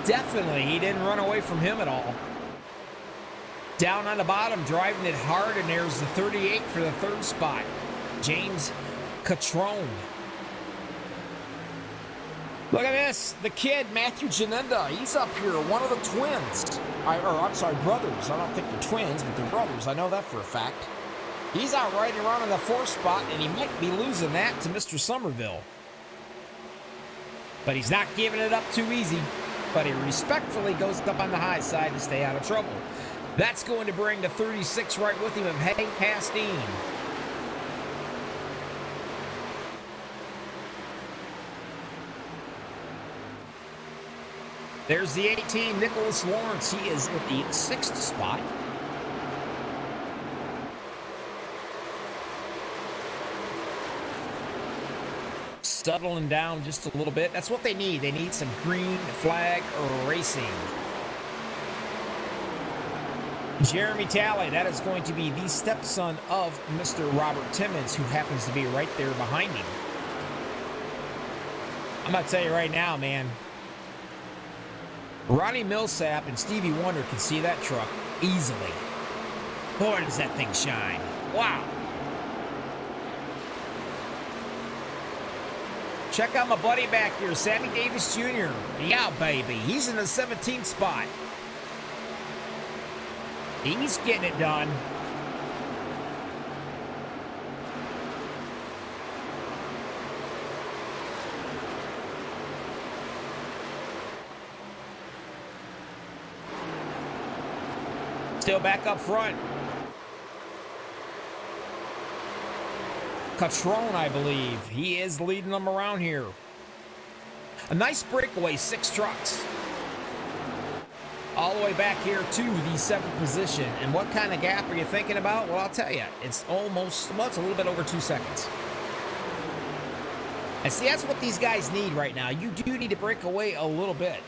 definitely, he didn't run away from him at all. Down on the bottom, driving it hard, and there's the 38 for the 3rd spot, James Catrone. Look at this. The kid, Matthew Janenda, he's up here, one of the twins. I'm sorry, brothers. I don't think they're twins, but they're brothers. I know that for a fact. He's out riding around in the 4th spot, and he might be losing that to Mr. Somerville. But he's not giving it up too easy. But he respectfully goes up on the high side to stay out of trouble. That's going to bring the 36 right with him of Hank Hastine. There's the 18, Nicholas Lawrence. He is at the 6th spot. Settling down just a little bit. That's what they need. They need some green flag racing. Jeremy Talley, that is going to be the stepson of Mr. Robert Timmons, who happens to be right there behind him. I'm going to tell you right now, man. Ronnie Millsap and Stevie Wonder can see that truck easily. Boy, does that thing shine. Wow. Check out my buddy back here, Sammy Davis Jr. Yeah, baby. He's in the 17th spot. He's getting it done. Still back up front. Catron, I believe. He is leading them around here. A nice breakaway, 6 trucks. All the way back here to the 7th position. And what kind of gap are you thinking about? Well, I'll tell you. It's almost, well, it's a little bit over 2 seconds. And see, that's what these guys need right now. You do need to break away a little bit.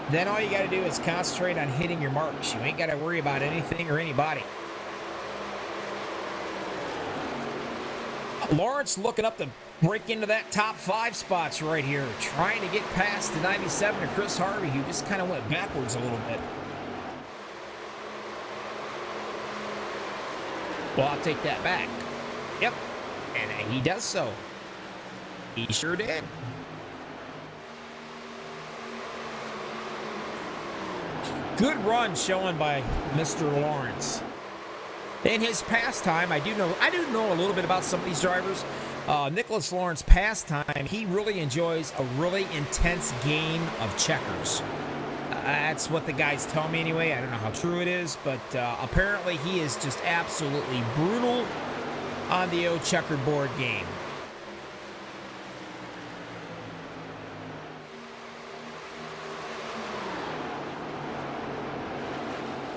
Then all you got to do is concentrate on hitting your marks. You ain't got to worry about anything or anybody. Lawrence looking up to break into that top 5 spots right here. Trying to get past the 97 to Chris Harvey, who just kind of went backwards a little bit. Well, I'll take that back. Yep. And he does so. He sure did. Good run showing by Mr. Lawrence. In his pastime, I do know a little bit about some of these drivers. Nicholas Lawrence pastime, he really enjoys a really intense game of checkers. That's what the guys tell me anyway. I don't know how true it is, but apparently he is just absolutely brutal on the old checkerboard game.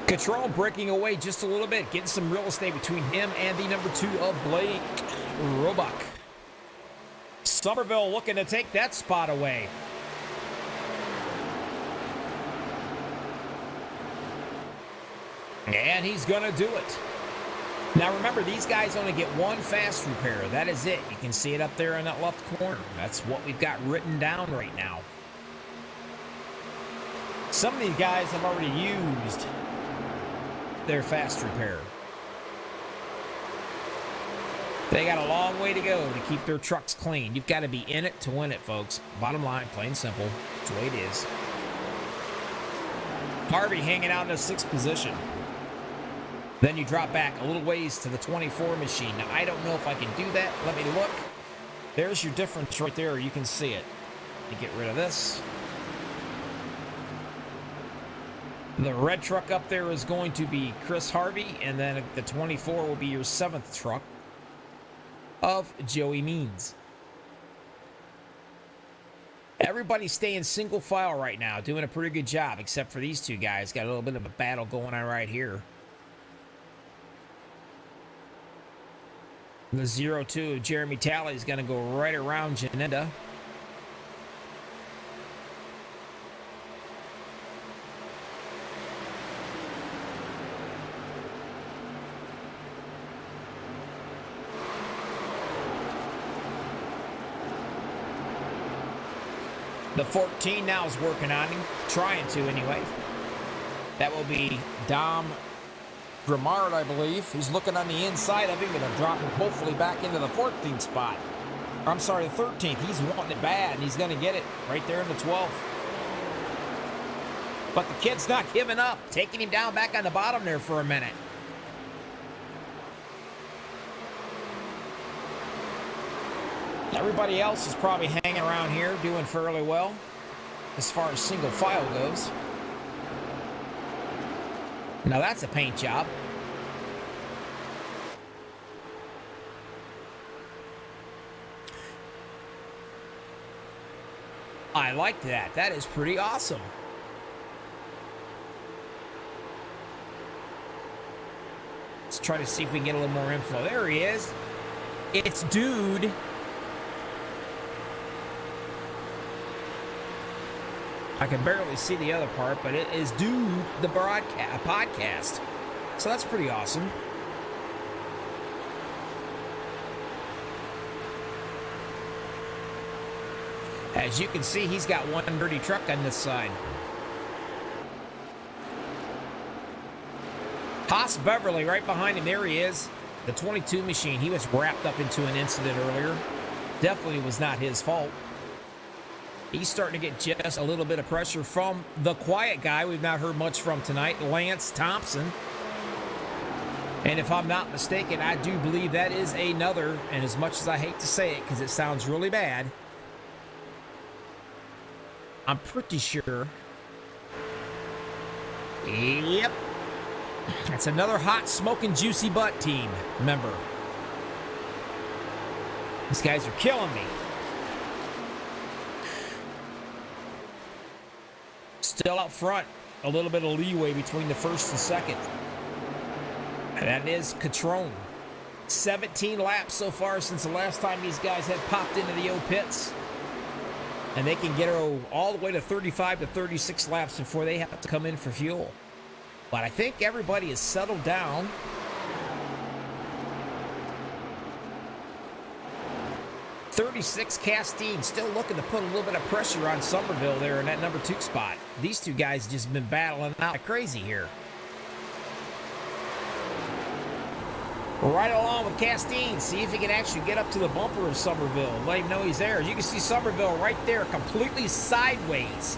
Control breaking away just a little bit, getting some real estate between him and the number 2 of Blake Roebuck. Somerville looking to take that spot away. And he's going to do it. Now remember, these guys only get 1 fast repair. That is it. You can see it up there in that left corner. That's what we've got written down right now. Some of these guys have already used their fast repair. They got a long way to go to keep their trucks clean. You've got to be in it to win it, folks. Bottom line, plain simple. That's the way it is. Harvey hanging out in the 6th position. Then you drop back a little ways to the 24 machine. Now, I don't know if I can do that. Let me look. There's your difference right there. You can see it. You get rid of this. The red truck up there is going to be Chris Harvey, and then the 24 will be your 7th truck of Joey Means. Everybody's staying single file right now, doing a pretty good job, except for these 2 guys. Got a little bit of a battle going on right here. The 02 of Jeremy Talley is going to go right around Janetta. The 14 now is working on him, trying to anyway. That will be Dom Grimard, I believe. He's looking on the inside of him, going to drop him hopefully back into the 14th spot. Or, I'm sorry, the 13th. He's wanting it bad, and he's going to get it right there in the 12th. But the kid's not giving up, taking him down back on the bottom there for a minute. Everybody else is probably hanging around here doing fairly well as far as single file goes. Now that's a paint job. I like that. That is pretty awesome. Let's try to see if we can get a little more info. There he is. It's Dude. I can barely see the other part, but it is Dude, the podcast. So that's pretty awesome. As you can see, he's got one dirty truck on this side. Haas Beverly right behind him. There he is. The 22 machine. He was wrapped up into an incident earlier. Definitely was not his fault. He's starting to get just a little bit of pressure from the quiet guy we've not heard much from tonight, Lance Thompson. And if I'm not mistaken, I do believe that is another, and as much as I hate to say it because it sounds really bad, I'm pretty sure. Yep. That's another hot, smoking, juicy butt team member. These guys are killing me. Still out front, a little bit of leeway between the first and second. And that is Catrone. 17 laps so far since the last time these guys had popped into the O pits. And they can get all the way to 35 to 36 laps before they have to come in for fuel. But I think everybody is settled down. .36 Castine still looking to put a little bit of pressure on Somerville there in that number 2 spot. These two guys just been battling out like crazy here. Right along with Castine. See if he can actually get up to the bumper of Somerville. Let him know he's there. You can see Somerville right there, completely sideways.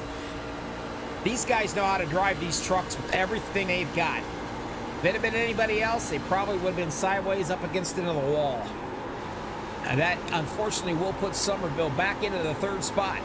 These guys know how to drive these trucks with everything they've got. If it had been anybody else, they probably would have been sideways up against another wall. And that, unfortunately, will put Somerville back into the 3rd spot.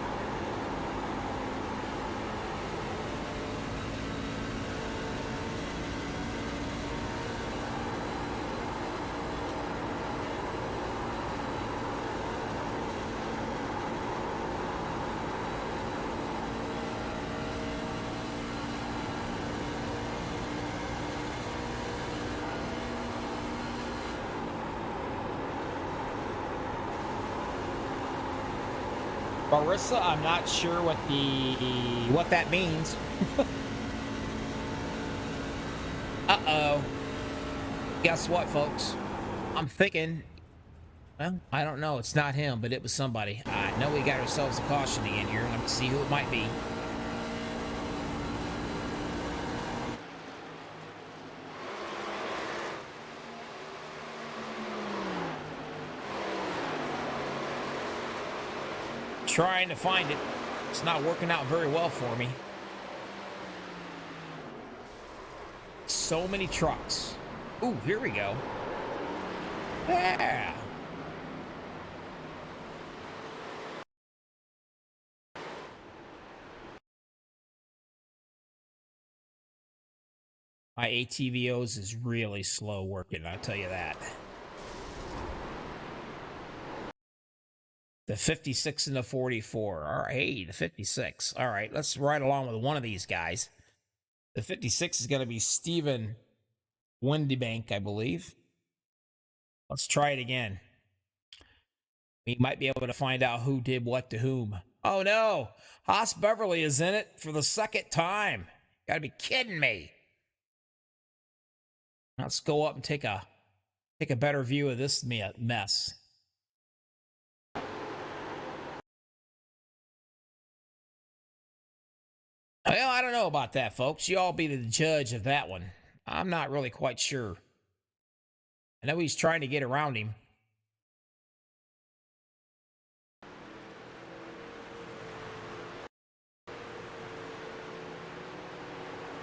Marissa, I'm not sure what that means. Uh-oh. Guess what, folks? I'm thinking, well, I don't know. It's not him, but it was somebody. I know we got ourselves a caution in here. Let's see who it might be. Trying to find it. It's not working out very well for me. So many trucks. Ooh, here we go. Yeah. My ATVOs is really slow working, I'll tell you that. The 56 and the 44. All right, hey, the 56. All right, let's ride along with one of these guys. The 56 is going to be Stephen Wendybank, I believe. Let's try it again. We might be able to find out who did what to whom. Oh, no. Haas Beverly is in it for the 2nd time. Gotta be kidding me. Let's go up and take a better view of this mess. Well, I don't know about that, folks. You all be the judge of that one. I'm not really quite sure. I know he's trying to get around him.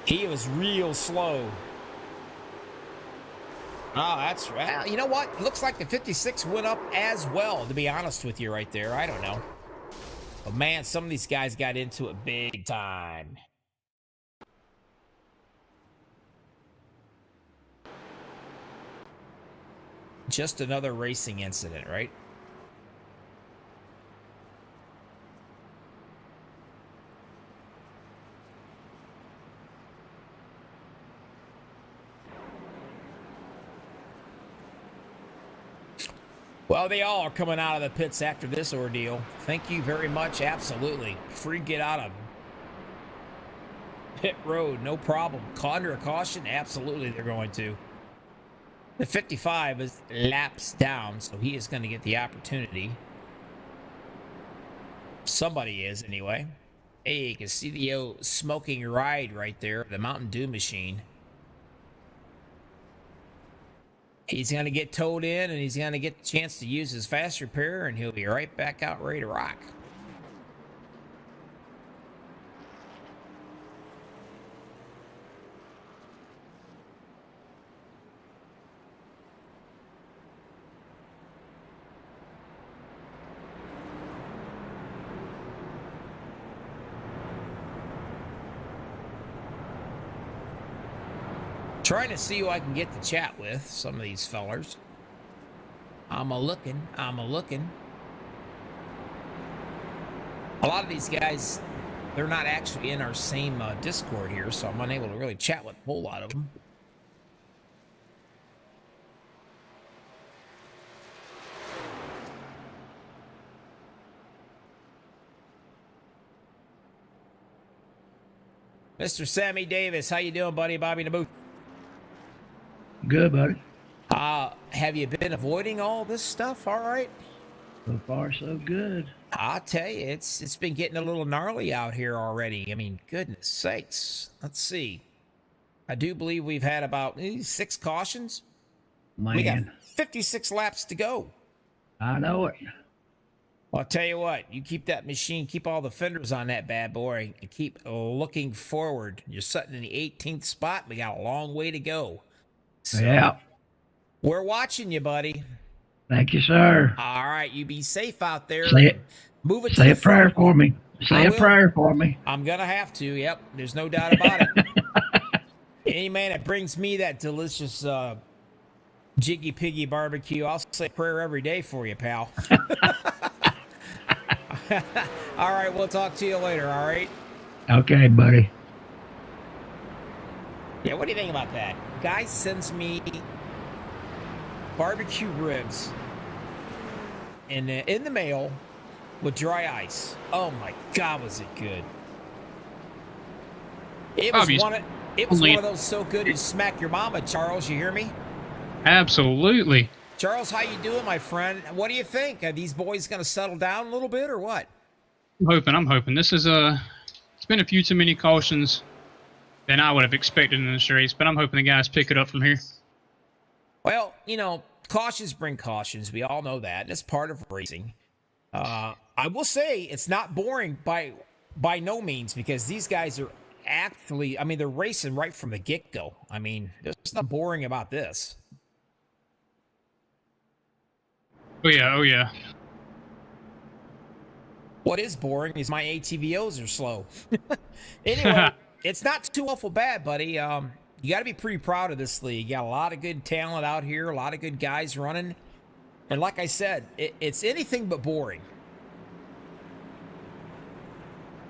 He was real slow. Oh, that's right. You know what? Looks like the 56 went up as well, to be honest with you right there. I don't know. But man, some of these guys got into it big time. Just another racing incident, right? Well, they all are coming out of the pits after this ordeal. Thank you very much. Absolutely. Free get out of pit road. No problem. Under a caution? Absolutely, they're going to. The 55 is laps down, so he is going to get the opportunity. Somebody is, anyway. Hey, you can see the old smoking ride right there, the Mountain Dew machine. He's going to get towed in, and he's going to get the chance to use his fast repair, and he'll be right back out ready to rock. Trying to see who I can get to chat with, some of these fellers. I'm a-looking. A lot of these guys, they're not actually in our same Discord here, so I'm unable to really chat with a whole lot of them. Mr. Sammy Davis, how you doing, buddy? Bobby in the booth. Good, buddy. Have you been avoiding all this stuff? All right. So far, so good. I'll tell you, it's been getting a little gnarly out here already. I mean, goodness sakes. Let's see. I do believe we've had about 6 cautions. Man. We got 56 laps to go. I know it. Well, I'll tell you what. You keep that machine, keep all the fenders on that bad boy, and keep looking forward. You're sitting in the 18th spot. We got a long way to go. So, yeah. We're watching you, buddy. Thank you, sir. All right, you be safe out there. Say it. Move it. Say a prayer for me. Say a prayer for me. I'm gonna have to. Yep. There's no doubt about it. Any man that brings me that delicious Jiggy Piggy barbecue, I'll say a prayer every day for you, pal. All right, we'll talk to you later. All right. Okay, buddy. Yeah. What do you think about that? Guy sends me barbecue ribs in the mail with dry ice. Oh my God, was it good? It was one of those so good you smack your mama, Charles. You hear me? Absolutely. Charles, how you doing, my friend? What do you think? Are these boys going to settle down a little bit or what? I'm hoping. This is it's been a few too many cautions than I would have expected in this race, but I'm hoping the guys pick it up from here. Well, you know, cautions bring cautions. We all know that. It's part of racing. I will say it's not boring by no means, because these guys are actually, I mean, they're racing right from the get-go. I mean, there's nothing boring about this. Oh yeah. What is boring is my ATVOs are slow. Anyway, it's not too awful bad, buddy. You got to be pretty proud of this league. You got a lot of good talent out here, a lot of good guys running. And like I said, it's anything but boring.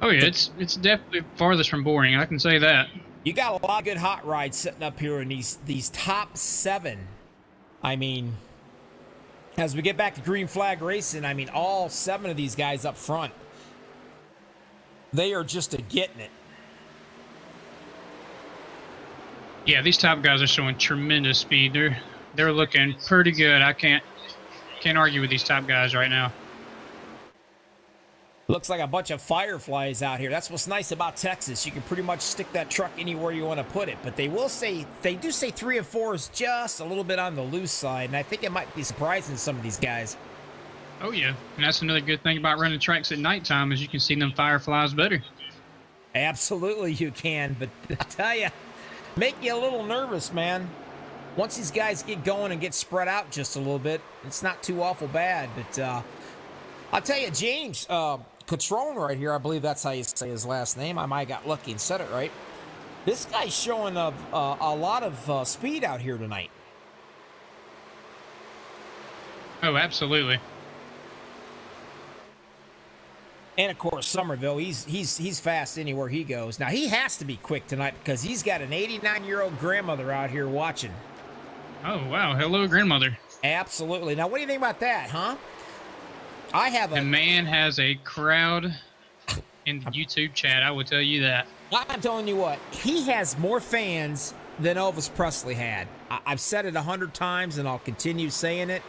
Oh yeah, it's definitely farthest from boring. I can say that. You got a lot of good hot rides sitting up here in these top 7. I mean, as we get back to green flag racing, I mean, all 7 of these guys up front, they are just getting it. Yeah, these top guys are showing tremendous speed. They're looking pretty good. I can't argue with these top guys right now. Looks like a bunch of fireflies out here. That's what's nice about Texas. You can pretty much stick that truck anywhere you want to put it. But they do say 3 and 4 is just a little bit on the loose side, and I think it might be surprising some of these guys. Oh yeah, and that's another good thing about running tracks at nighttime is you can see them fireflies better. Absolutely you can, but I tell you, make you a little nervous, man. Once these guys get going and get spread out just a little bit, it's not too awful bad. But I'll tell you, James Catrone right here, I believe that's how you say his last name. I might have got lucky and said it right. This guy's showing a lot of speed out here tonight. Oh, absolutely. And of course, Somerville, he's fast anywhere he goes. Now he has to be quick tonight because he's got an 89-year-old grandmother out here watching. Oh wow, hello grandmother. Absolutely. Now what do you think about that, huh? I have The man has a crowd in the YouTube chat, I will tell you that. I'm telling you what, he has more fans than Elvis Presley had. I've said it 100 times and I'll continue saying it.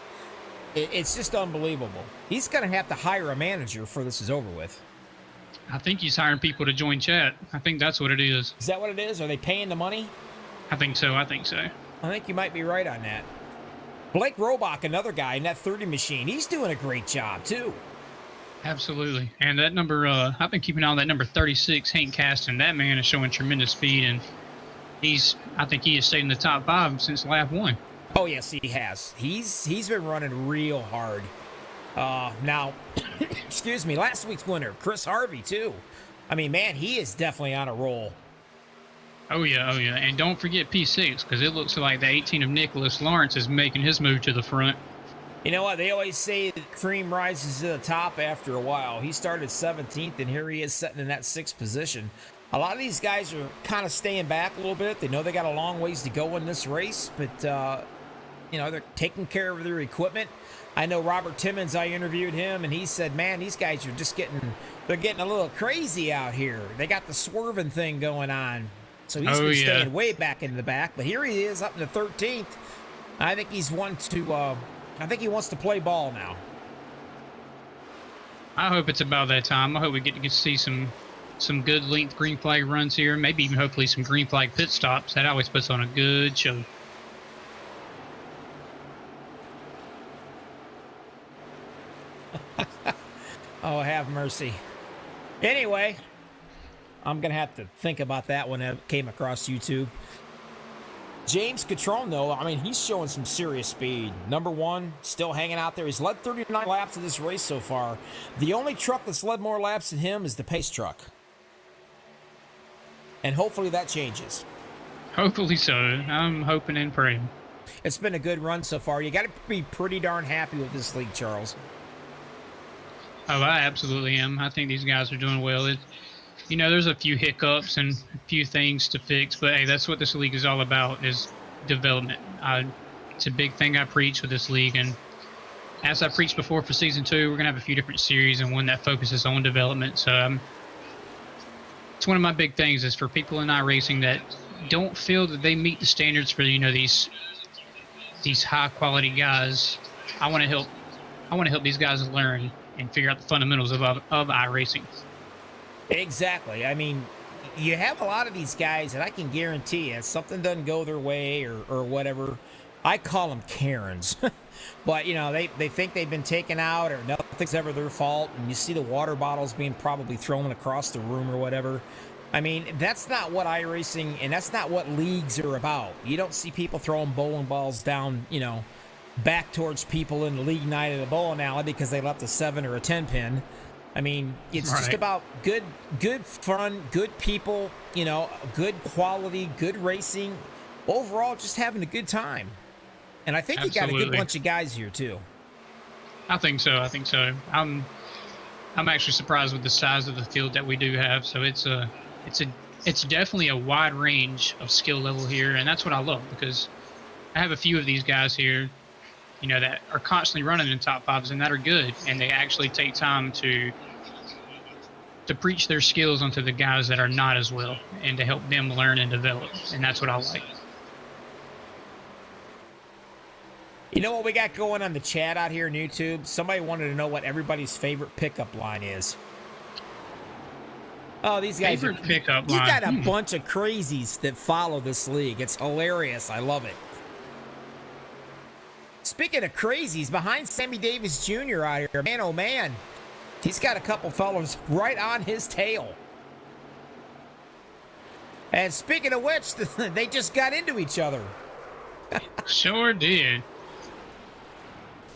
It's just unbelievable. He's going to have to hire a manager before this is over with. I think he's hiring people to join chat. I think that's what it is. Is that what it is? Are they paying the money? I think so. I think so. I think you might be right on that. Blake Robach, another guy in that 30 machine, he's doing a great job too. Absolutely. And that number, I've been keeping an eye on that number 36, Hank Caston. That man is showing tremendous speed, and I think he has stayed in the top 5 since lap 1. Oh yes, he has. He's been running real hard. Now, excuse me, last week's winner, Chris Harvey too. I mean, man, he is definitely on a roll. Oh yeah, oh yeah. And don't forget P6, because it looks like the 18 of Nicholas Lawrence is making his move to the front. You know what? They always say that cream rises to the top after a while. He started 17th, and here he is sitting in that 6th position. A lot of these guys are kind of staying back a little bit. They know they got a long ways to go in this race, but you know, they're taking care of their equipment. I know Robert Timmons, I interviewed him, and he said, man, these guys are just getting a little crazy out here. They got the swerving thing going on. So he's been staying way back in the back, but here he is up in the 13th. I think he wants to play ball now. I hope it's about that time. I hope we get to see some good length green flag runs here, maybe even hopefully some green flag pit stops. That always puts on a good show. Oh, have mercy. Anyway, I'm going to have to think about that when it came across YouTube. James Catrone, though, I mean, he's showing some serious speed. Number 1, still hanging out there. He's led 39 laps of this race so far. The only truck that's led more laps than him is the pace truck. And hopefully that changes. Hopefully so. I'm hoping and praying. It's been a good run so far. You got to be pretty darn happy with this league, Charles. Oh, I absolutely am. I think these guys are doing well. You know, there's a few hiccups and a few things to fix, but hey, that's what this league is all about, is development. It's a big thing I preach with this league, and as I preached before for season 2, we're gonna have a few different series and one that focuses on development. So it's one of my big things is for people in iRacing that don't feel that they meet the standards for, you know, these high quality guys. I want to help these guys learn and figure out the fundamentals of iRacing. Exactly. I mean, you have a lot of these guys, and I can guarantee you, if something doesn't go their way or whatever, I call them Karens. But, you know, they think they've been taken out or nothing's ever their fault, and you see the water bottles being probably thrown across the room or whatever. I mean, that's not what iRacing, and that's not what leagues are about. You don't see people throwing bowling balls down, you know, back towards people in the league night at a bowling alley because they left a 7 or a 10 pin. I mean, it's just about good fun, good people, you know, good quality, good racing. Overall, just having a good time. And I think you got a good bunch of guys here too. I think so. I'm actually surprised with the size of the field that we do have. So it's definitely a wide range of skill level here, and that's what I love, because I have a few of these guys here, you know, that are constantly running in top 5s and that are good, and they actually take time to preach their skills onto the guys that are not as well, and to help them learn and develop, and that's what I like. You know what we got going on the chat out here on YouTube? Somebody wanted to know what everybody's favorite pickup line is. Oh, these guys favorite pickup line. You got a bunch of crazies that follow this league. It's hilarious. I love it. Speaking of crazies, behind Sammy Davis Jr. out here, man, oh man, he's got a couple fellows right on his tail. And speaking of which, they just got into each other. Sure did.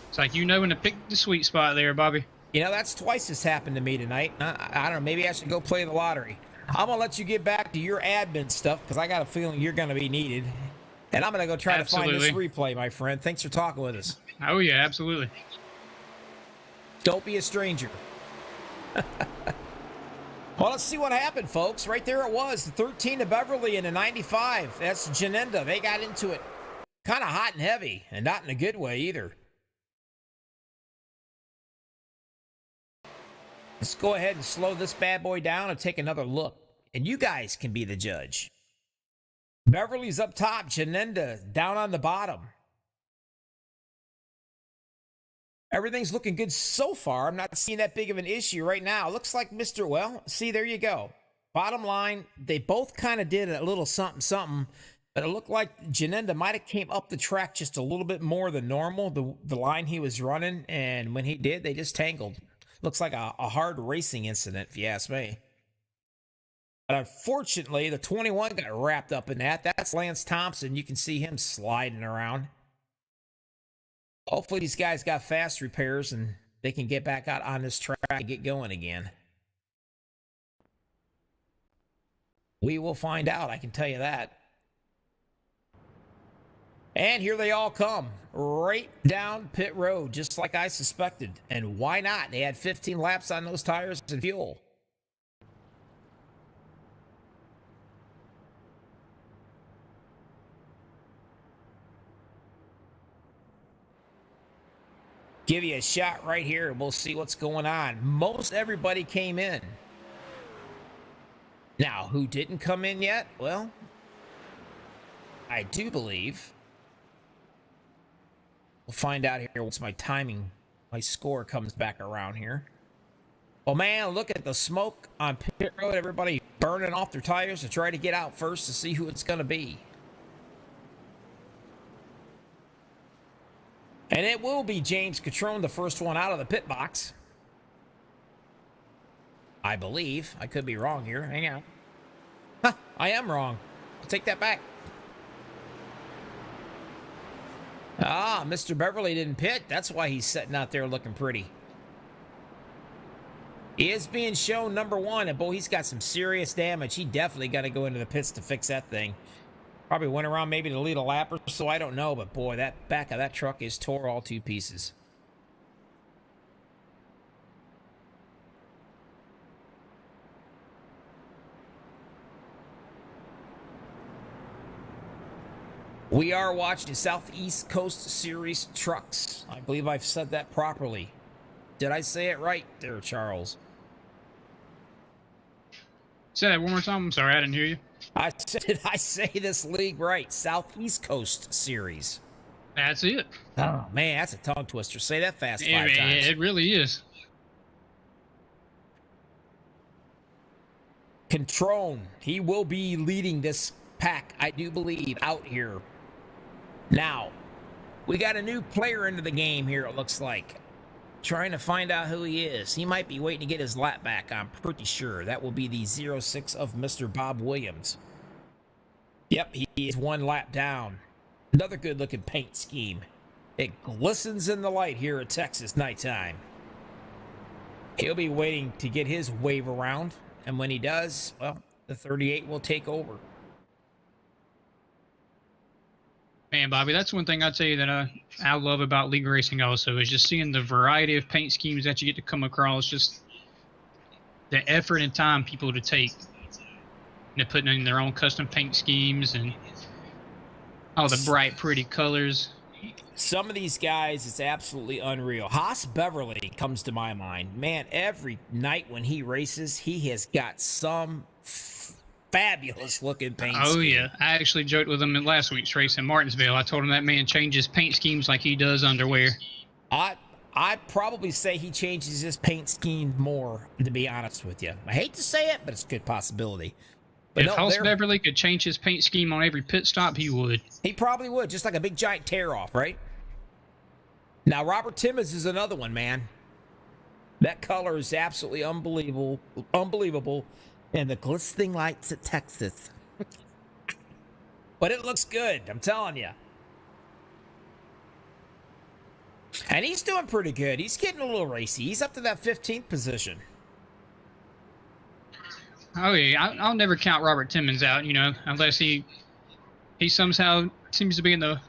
It's like you know when to pick the sweet spot there, Bobby. You know, that's twice this happened to me tonight. I don't know, maybe I should go play the lottery. I'm going to let you get back to your admin stuff because I got a feeling you're going to be needed. And I'm going to go try to find this replay, my friend. Thanks for talking with us. Oh, yeah, absolutely. Don't be a stranger. Well, let's see what happened, folks. Right there it was. The 13 to Beverly and a 95. That's Janenda. They got into it kind of hot and heavy, and not in a good way either. Let's go ahead and slow this bad boy down and take another look. And you guys can be the judge. Beverly's up top. Janenda down on the bottom. Everything's looking good so far. I'm not seeing that big of an issue right now. Looks like well, see, there you go. Bottom line, they both kind of did a little something, but it looked like Janenda might have came up the track just a little bit more than normal, the line he was running, and when he did, they just tangled. Looks like a hard racing incident, if you ask me. But unfortunately, the 21 got wrapped up in that. That's Lance Thompson. You can see him sliding around. Hopefully these guys got fast repairs and they can get back out on this track and get going again. We will find out, I can tell you that. And here they all come, right down pit road, just like I suspected. And why not? They had 15 laps on those tires and fuel. Give you a shot right here, and we'll see what's going on. Most everybody came in. Now, who didn't come in yet? Well, I do believe. We'll find out here once my score comes back around here. Well, man, look at the smoke on pit road. Everybody burning off their tires to try to get out first to see who it's going to be. And it will be James Catrone, the first one out of the pit box. I believe. I could be wrong here. Hang on. Huh, I am wrong. I'll take that back. Ah, Mr. Beverly didn't pit. That's why he's sitting out there looking pretty. He is being shown number one, and boy, he's got some serious damage. He definitely got to go into the pits to fix that thing. Probably went around maybe to lead a lap or so, I don't know. But boy, that back of that truck is tore all to pieces. We are watching Southeast Coast Series trucks. I believe I've said that properly. Did I say it right there, Charles? Say that one more time. I'm sorry, I didn't hear you. Did I say this league right? Southeast Coast Series. That's it. Oh, man, that's a tongue twister. Say that fast 5 times. It really is. Catrone, he will be leading this pack, I do believe, out here. Now, we got a new player into the game here, it looks like. Trying to find out who he is. He might be waiting to get his lap back, I'm pretty sure. That will be the 06 of Mr. Bob Williams. Yep, he is 1 lap down. Another good-looking paint scheme. It glistens in the light here at Texas nighttime. He'll be waiting to get his wave around, and when he does, well, the 38 will take over. Man, Bobby, that's one thing I tell you that I love about league racing also is just seeing the variety of paint schemes that you get to come across, just the effort and time people to take. They're putting in their own custom paint schemes and all the bright, pretty colors. Some of these guys, it's absolutely unreal. Haas Beverly comes to my mind. Man, every night when he races, he has got some fabulous looking paint Oh, scheme. yeah. I actually joked with him in last week's race in Martinsville. I told him that man changes paint schemes like he does underwear. I'd probably say he changes his paint scheme more, to be honest with you. I hate to say it, but it's a good possibility. But If Haas Beverly could change his paint scheme on every pit stop, he would. He probably would, just like a big giant tear-off, right? Now, Robert Timmons is another one, man. That color is absolutely unbelievable. And the glistening lights of Texas. But it looks good, I'm telling you. And he's doing pretty good. He's getting a little racy. He's up to that 15th position. Oh yeah, I'll never count Robert Timmons out, you know, unless he somehow seems to be in the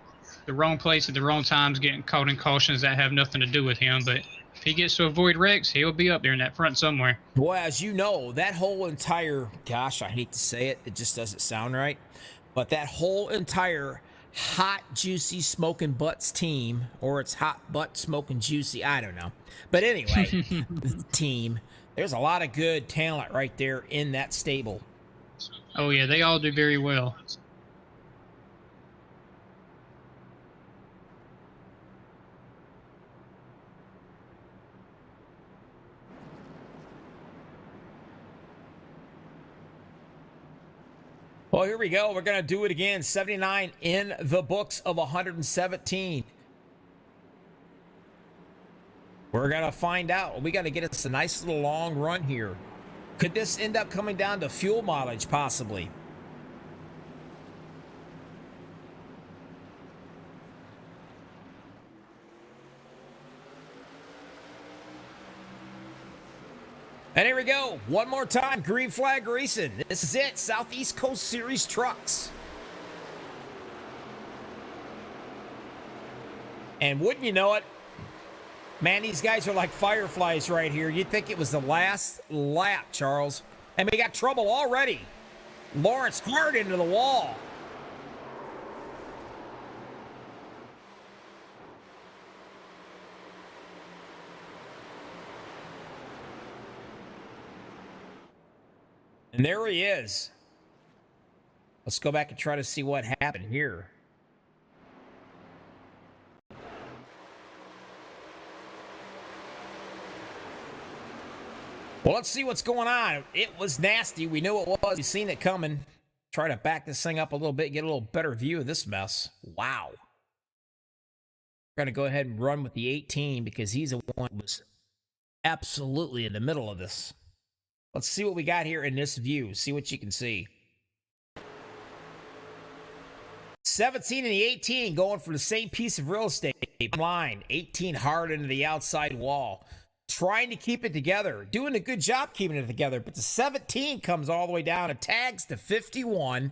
wrong place at the wrong times, getting caught in cautions that have nothing to do with him. But if he gets to avoid wrecks, he'll be up there in that front somewhere. Well, as you know, that whole entire, gosh, I hate to say it, it just doesn't sound right, but that whole entire hot, juicy, smoking butts team, or it's hot butt smoking juicy, I don't know. But anyway, the team, there's a lot of good talent right there in that stable. Oh yeah, they all do very well. Well, here we go. We're going to do it again. 79 in the books of 117. We're going to find out. We got to get us a nice little long run here. Could this end up coming down to fuel mileage, possibly? And here we go. One more time. Green flag racing. This is it. Southeast Coast Series trucks. And wouldn't you know it, man, these guys are like fireflies right here. You'd think it was the last lap, Charles. And we got trouble already. Lawrence hard into the wall. And there he is. Let's go back and try to see what happened here. Well, let's see what's going on. It was nasty. We knew it was. We've seen it coming. Try to back this thing up a little bit, get a little better view of this mess. Wow. We're going to go ahead and run with the 18 because he's the one who was absolutely in the middle of this. Let's see what we got here in this view. See what you can see. 17 and the 18 going for the same piece of real estate. Line 18 hard into the outside wall. Trying to keep it together. Doing a good job keeping it together. But the 17 comes all the way down and tags to 51.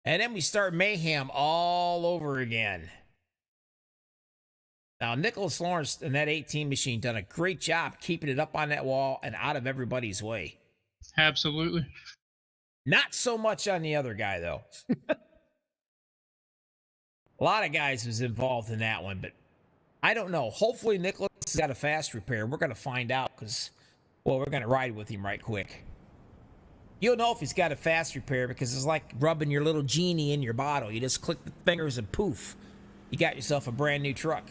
And then we start mayhem all over again. Now, Nicholas Lawrence and that 18 machine done a great job keeping it up on that wall and out of everybody's way. Absolutely. Not so much on the other guy, though. A lot of guys was involved in that one, but I don't know. Hopefully, Nicholas has got a fast repair. We're going to find out because, well, we're going to ride with him right quick. You'll know if he's got a fast repair because it's like rubbing your little genie in your bottle. You just click the fingers and poof, you got yourself a brand new truck.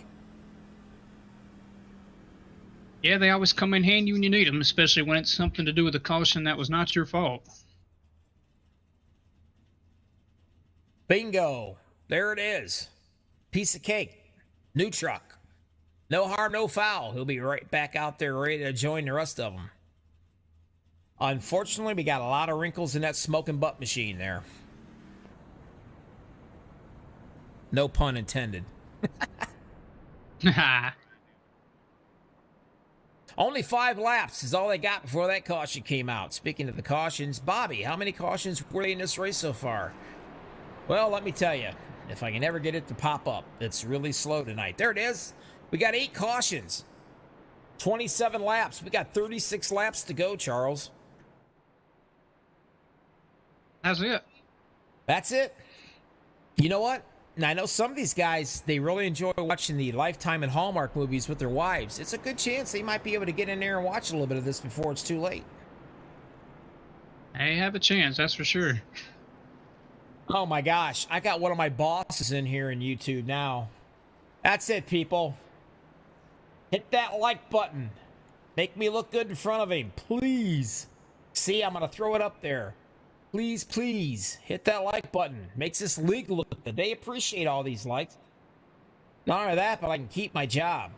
Yeah, they always come in handy when you need them, especially when it's something to do with a caution that was not your fault. Bingo. There it is. Piece of cake. New truck. No harm, no foul. He'll be right back out there ready to join the rest of them. Unfortunately, we got a lot of wrinkles in that smoking butt machine there. No pun intended. Only 5 laps is all they got before that caution came out. Speaking of the cautions, Bobby, how many cautions were they in this race so far? Well, let me tell you, if I can ever get it to pop up, it's really slow tonight. There it is. We got 8 cautions. 27 laps. We got 36 laps to go, Charles. That's it. That's it. You know what? Now, I know some of these guys, they really enjoy watching the Lifetime and Hallmark movies with their wives. It's a good chance they might be able to get in there and watch a little bit of this before it's too late. They have a chance, that's for sure. Oh my gosh, I got one of my bosses in here in YouTube now. That's it, people. Hit that like button. Make me look good in front of him, please. See, I'm going to throw it up there. Please, please, hit that like button. Makes this legal. They appreciate all these likes. Not only that, but I can keep my job.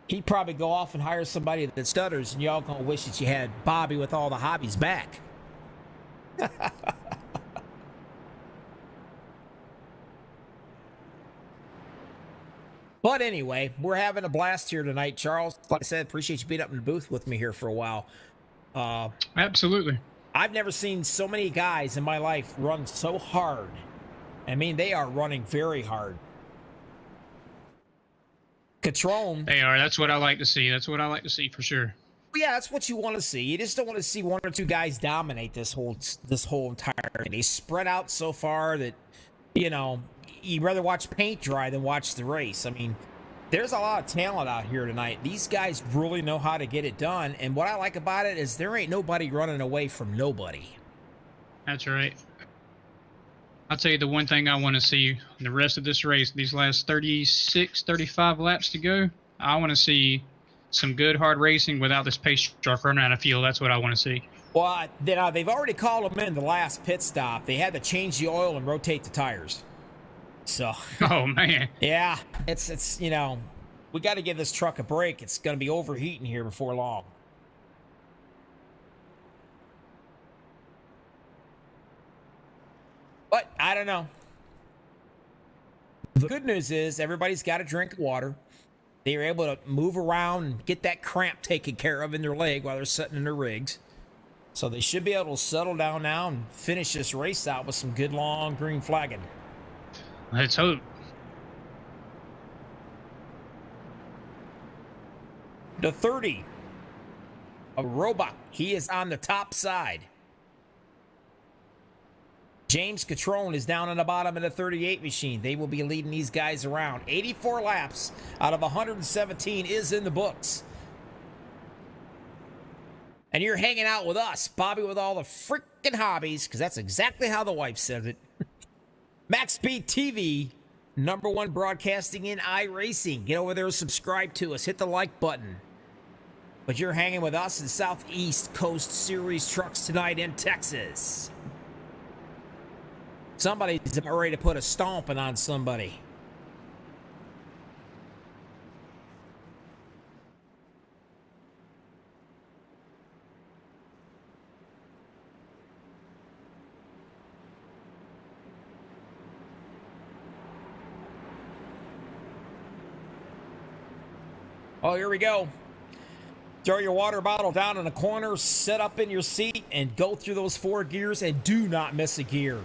He'd probably go off and hire somebody that stutters, and y'all gonna wish that you had Bobby with all the hobbies back. But anyway, we're having a blast here tonight, Charles. Like I said, appreciate you being up in the booth with me here for a while. Absolutely. I've never seen so many guys in my life run so hard. I mean, they are running very hard. Catrone. They are. That's what I like to see. That's what I like to see for sure. Yeah, that's what you want to see. You just don't want to see one or two guys dominate this whole entire thing. They spread out so far that, you know, you'd rather watch paint dry than watch the race. I mean, there's a lot of talent out here tonight. These guys really know how to get it done. And what I like about it is there ain't nobody running away from nobody. That's right. I'll tell you the one thing I want to see in the rest of this race, these last 36, 35 laps to go, I want to see some good hard racing without this pace truck running out of fuel. That's what I want to see. Well, they've already called them in the last pit stop. They had to change the oil and rotate the tires. So. Oh, man. Yeah, it's you know, we got to give this truck a break. It's going to be overheating here before long. But I don't know. The good news is everybody's got a drink of water. They are able to move around and get that cramp taken care of in their leg while they're sitting in their rigs. So they should be able to settle down now and finish this race out with some good long green flagging. Let's hope. The 30, a robot. He is on the top side. James Catrone is down on the bottom of the 38 machine. They will be leading these guys around. 84 laps out of 117 is in the books. And you're hanging out with us, Bobby, with all the freaking hobbies, because that's exactly how the wife says it. MaxspeedTV, #1 broadcasting in iRacing. Get over there and subscribe to us. Hit the like button. But you're hanging with us in Southeast Coast Series trucks tonight in Texas. Somebody's ready to put a stomping on somebody. Oh, here we go. Throw your water bottle down in the corner, sit up in your seat, and go through those 4 gears, and do not miss a gear.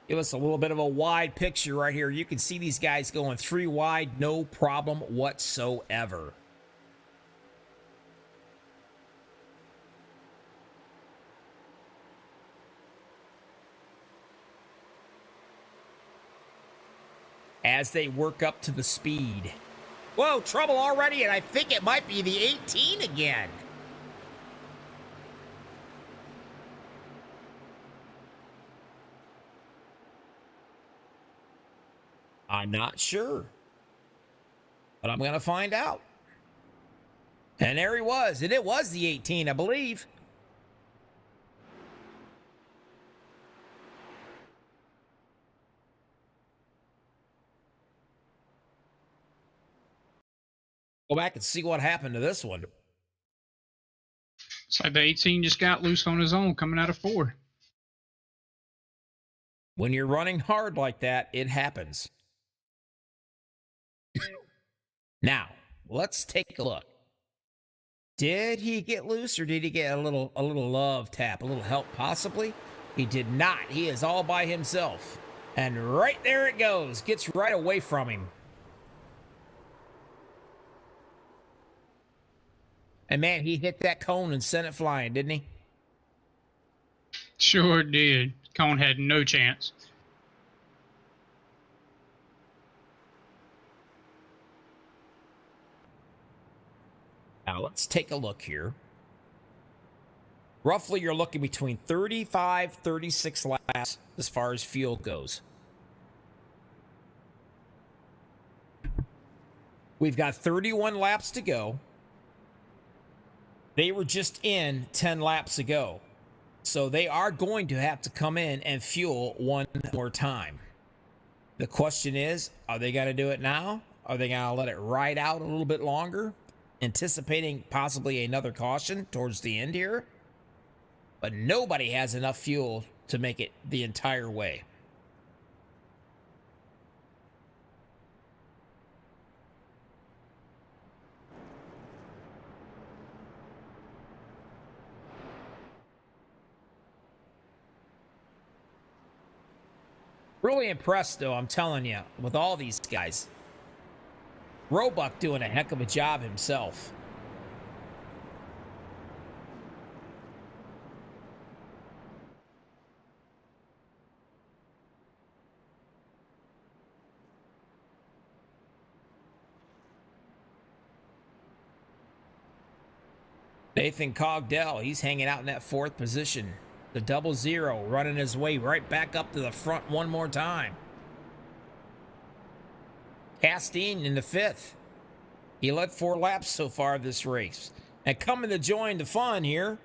Give us a little bit of a wide picture right here. You can see these guys going 3 wide, no problem whatsoever. As they work up to the speed. Whoa, trouble already, and I think it might be the 18 again. I'm not sure, but I'm going to find out. And there he was, and it was the 18, I believe. Go back and see what happened to this one. It's like the 18 just got loose on his own coming out of 4. When you're running hard like that, it happens. Now, let's take a look. Did he get loose, or did he get a little love tap, a little help possibly? He did not. He is all by himself. And right there it goes. Gets right away from him. And man, he hit that cone and sent it flying, didn't he? Sure did. Cone had no chance. Now, let's take a look here. Roughly, you're looking between 35, 36 laps as far as fuel goes. We've got 31 laps to go. They were just in 10 laps ago. So they are going to have to come in and fuel one more time. The question is, are they going to do it now? Are they going to let it ride out a little bit longer? anticipating possibly another caution towards the end here. But nobody has enough fuel to make it the entire way. Really impressed, though, I'm telling you, with all these guys. Roebuck doing a heck of a job himself. Nathan Cogdell, he's hanging out in that 4th position. The 00 running his way right back up to the front one more time. Castine in the 5th. He led 4 laps so far this race. And coming to join the fun here,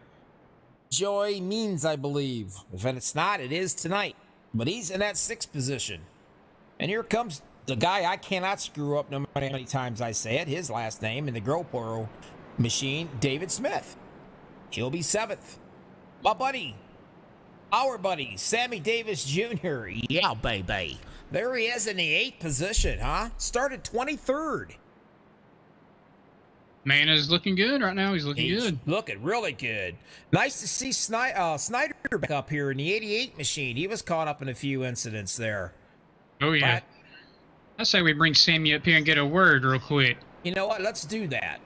Joy Means, I believe. If it's not, it is tonight. But he's in that 6th position. And here comes the guy I cannot screw up no matter how many times I say it. His last name in the GoPro machine, David Smith. He'll be 7th. My buddy, our buddy, Sammy Davis Jr. Yeah, baby. There he is in the 8th position, huh? Started 23rd. Man is looking good right now. He's looking good. Looking really good. Nice to see Snyder back up here in the 88 machine. He was caught up in a few incidents there. Oh, yeah. I say we bring Sammy up here and get a word real quick. You know what? Let's do that.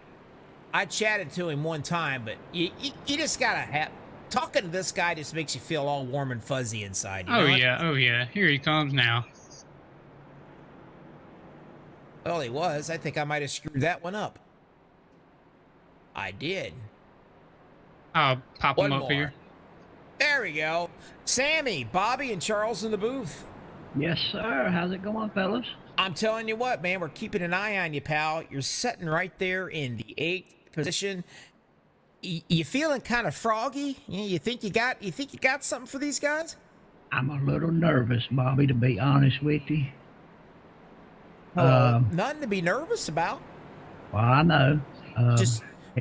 I chatted to him one time, but you just got to have... Talking to this guy just makes you feel all warm and fuzzy inside. You know what? Oh, yeah. Here he comes now. Well, he was. I think I might have screwed that one up. I did. I'll pop him up here. There we go. Sammy, Bobby, and Charles in the booth. Yes, sir. How's it going, fellas? I'm telling you what, man, we're keeping an eye on you, pal. You're sitting right there in the 8th position. You feeling kind of froggy? You think you got something for these guys? I'm a little nervous, Bobby, to be honest with you. Nothing to be nervous about. Well, I know.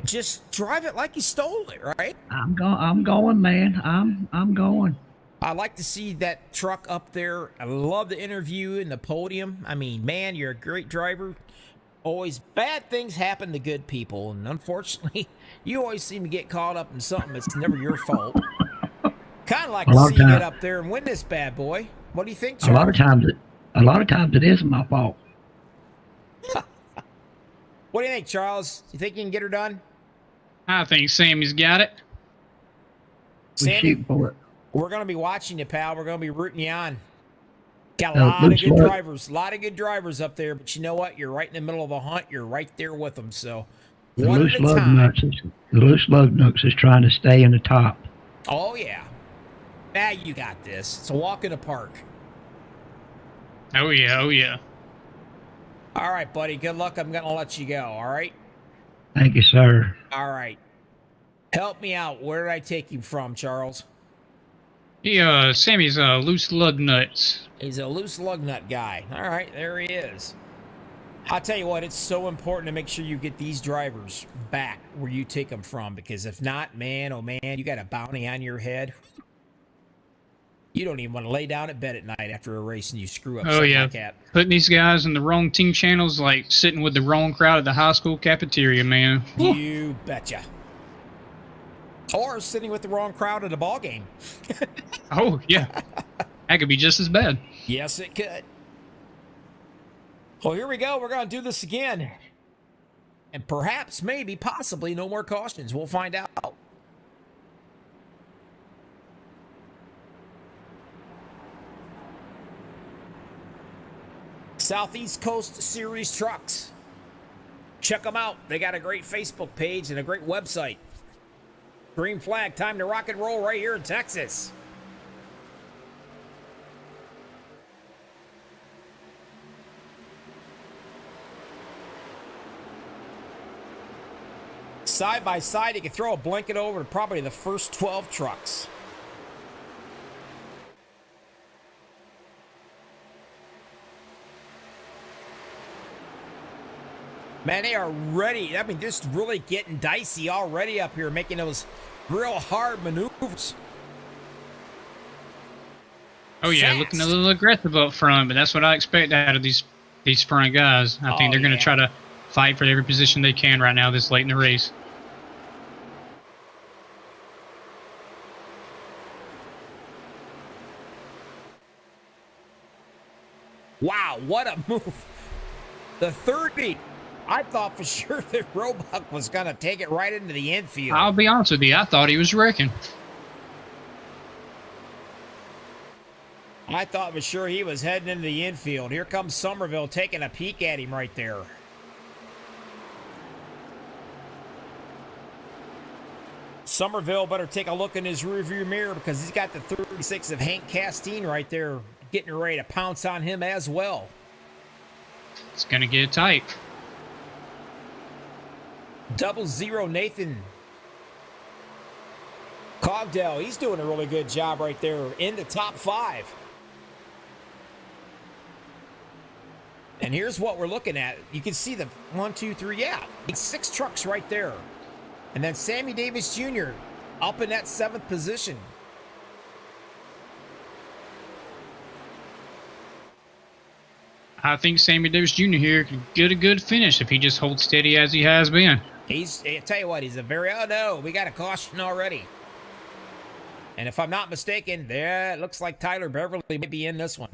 Just drive it like you stole it, right? I'm going, man. I'm going. I like to see that truck up there. I love the interview and the podium. I mean, man, you're a great driver. Always bad things happen to good people, and unfortunately, you always seem to get caught up in something that's never your fault. Kind of like to see you get up there and win this bad boy. What do you think, Charles? A lot of times it is my fault. What do you think, Charles? You think you can get her done? I think Sammy's got it. Sammy, We shoot for it. we're going to be watching you, pal. We're going to be rooting you on. Got a lot of good drivers up there, but you know what? You're right in the middle of the hunt. You're right there with them, so The one loose at a lug time. nuts is trying to stay in the top. Oh, yeah. Now you got this. It's a walk in the park. Oh, yeah. All right, buddy. Good luck. I'm going to let you go, all right? Thank you, sir. All right. Help me out. Where did I take you from, Charles? Sammy's loose lug nuts. He's a loose lug nut guy. All right, there he is. I'll tell you what, it's so important to make sure you get these drivers back where you take them from, because if not, man, oh man, you got a bounty on your head. You don't even want to lay down at bed at night after a race and you screw up something like that. Putting these guys in the wrong team channels, like sitting with the wrong crowd at the high school cafeteria, man. You betcha. Or sitting with the wrong crowd at a ball game. Oh, yeah. That could be just as bad. Yes, it could. Well, here we go. We're going to do this again. And perhaps, maybe, possibly, no more cautions. We'll find out. Southeast Coast Series trucks. Check them out. They got a great Facebook page and a great website. Green flag, time to rock and roll right here in Texas. Side by side, you can throw a blanket over to probably the first 12 trucks. Man, they are ready. I mean, just really getting dicey already up here, making those real hard maneuvers. Oh yeah, Fast. looking a little aggressive up front, but that's what I expect out of these front guys. I think they're going to try to fight for every position they can right now this late in the race. Wow, what a move. The 30. I thought for sure that Roebuck was going to take it right into the infield. I'll be honest with you, I thought he was wrecking. I thought for sure he was heading into the infield. Here comes Somerville taking a peek at him right there. Somerville better take a look in his rearview mirror because he's got the 36 of Hank Castine right there getting ready to pounce on him as well. It's going to get tight. 00 Nathan Cogdell, he's doing a really good job right there in the top 5. And here's what we're looking at. You can see the 1, 2, 3, 6 trucks right there. And then Sammy Davis Jr. up in that 7th position. I think Sammy Davis Jr. here could get a good finish if he just holds steady as he has been. I tell you what, he's a very, oh no, we got a caution already. And if I'm not mistaken, there it looks like Tyler Beverly may be in this one.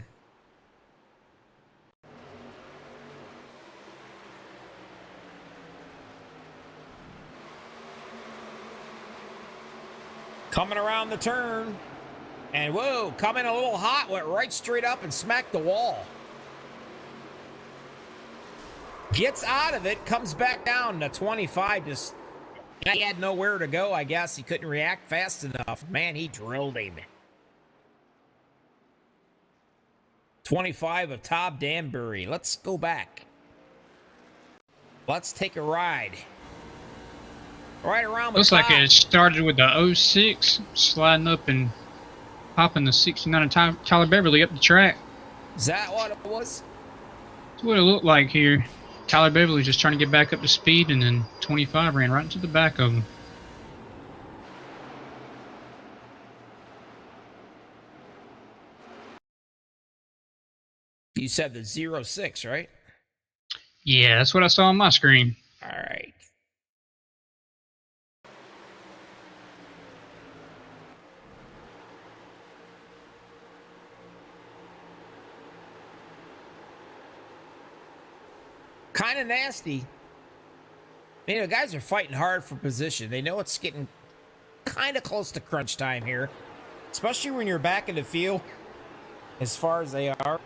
Coming around the turn. And whoa, coming a little hot, went right straight up and smacked the wall. Gets out of it, comes back down to 25. Just, he had nowhere to go, I guess. He couldn't react fast enough. Man, he drilled him. 25 of Todd Danbury. Let's go back. Let's take a ride. Right around the Looks top. like it started with the 06, sliding up and popping the 69 of Tyler Beverly up the track. Is that what it was? That's what it looked like here. Tyler Beverly just trying to get back up to speed, and then 25 ran right into the back of him. You said the 06, right? Yeah, that's what I saw on my screen. All right. Kind of nasty. You know, guys are fighting hard for position. They know it's getting kind of close to crunch time here, especially when you're back in the field as far as they are.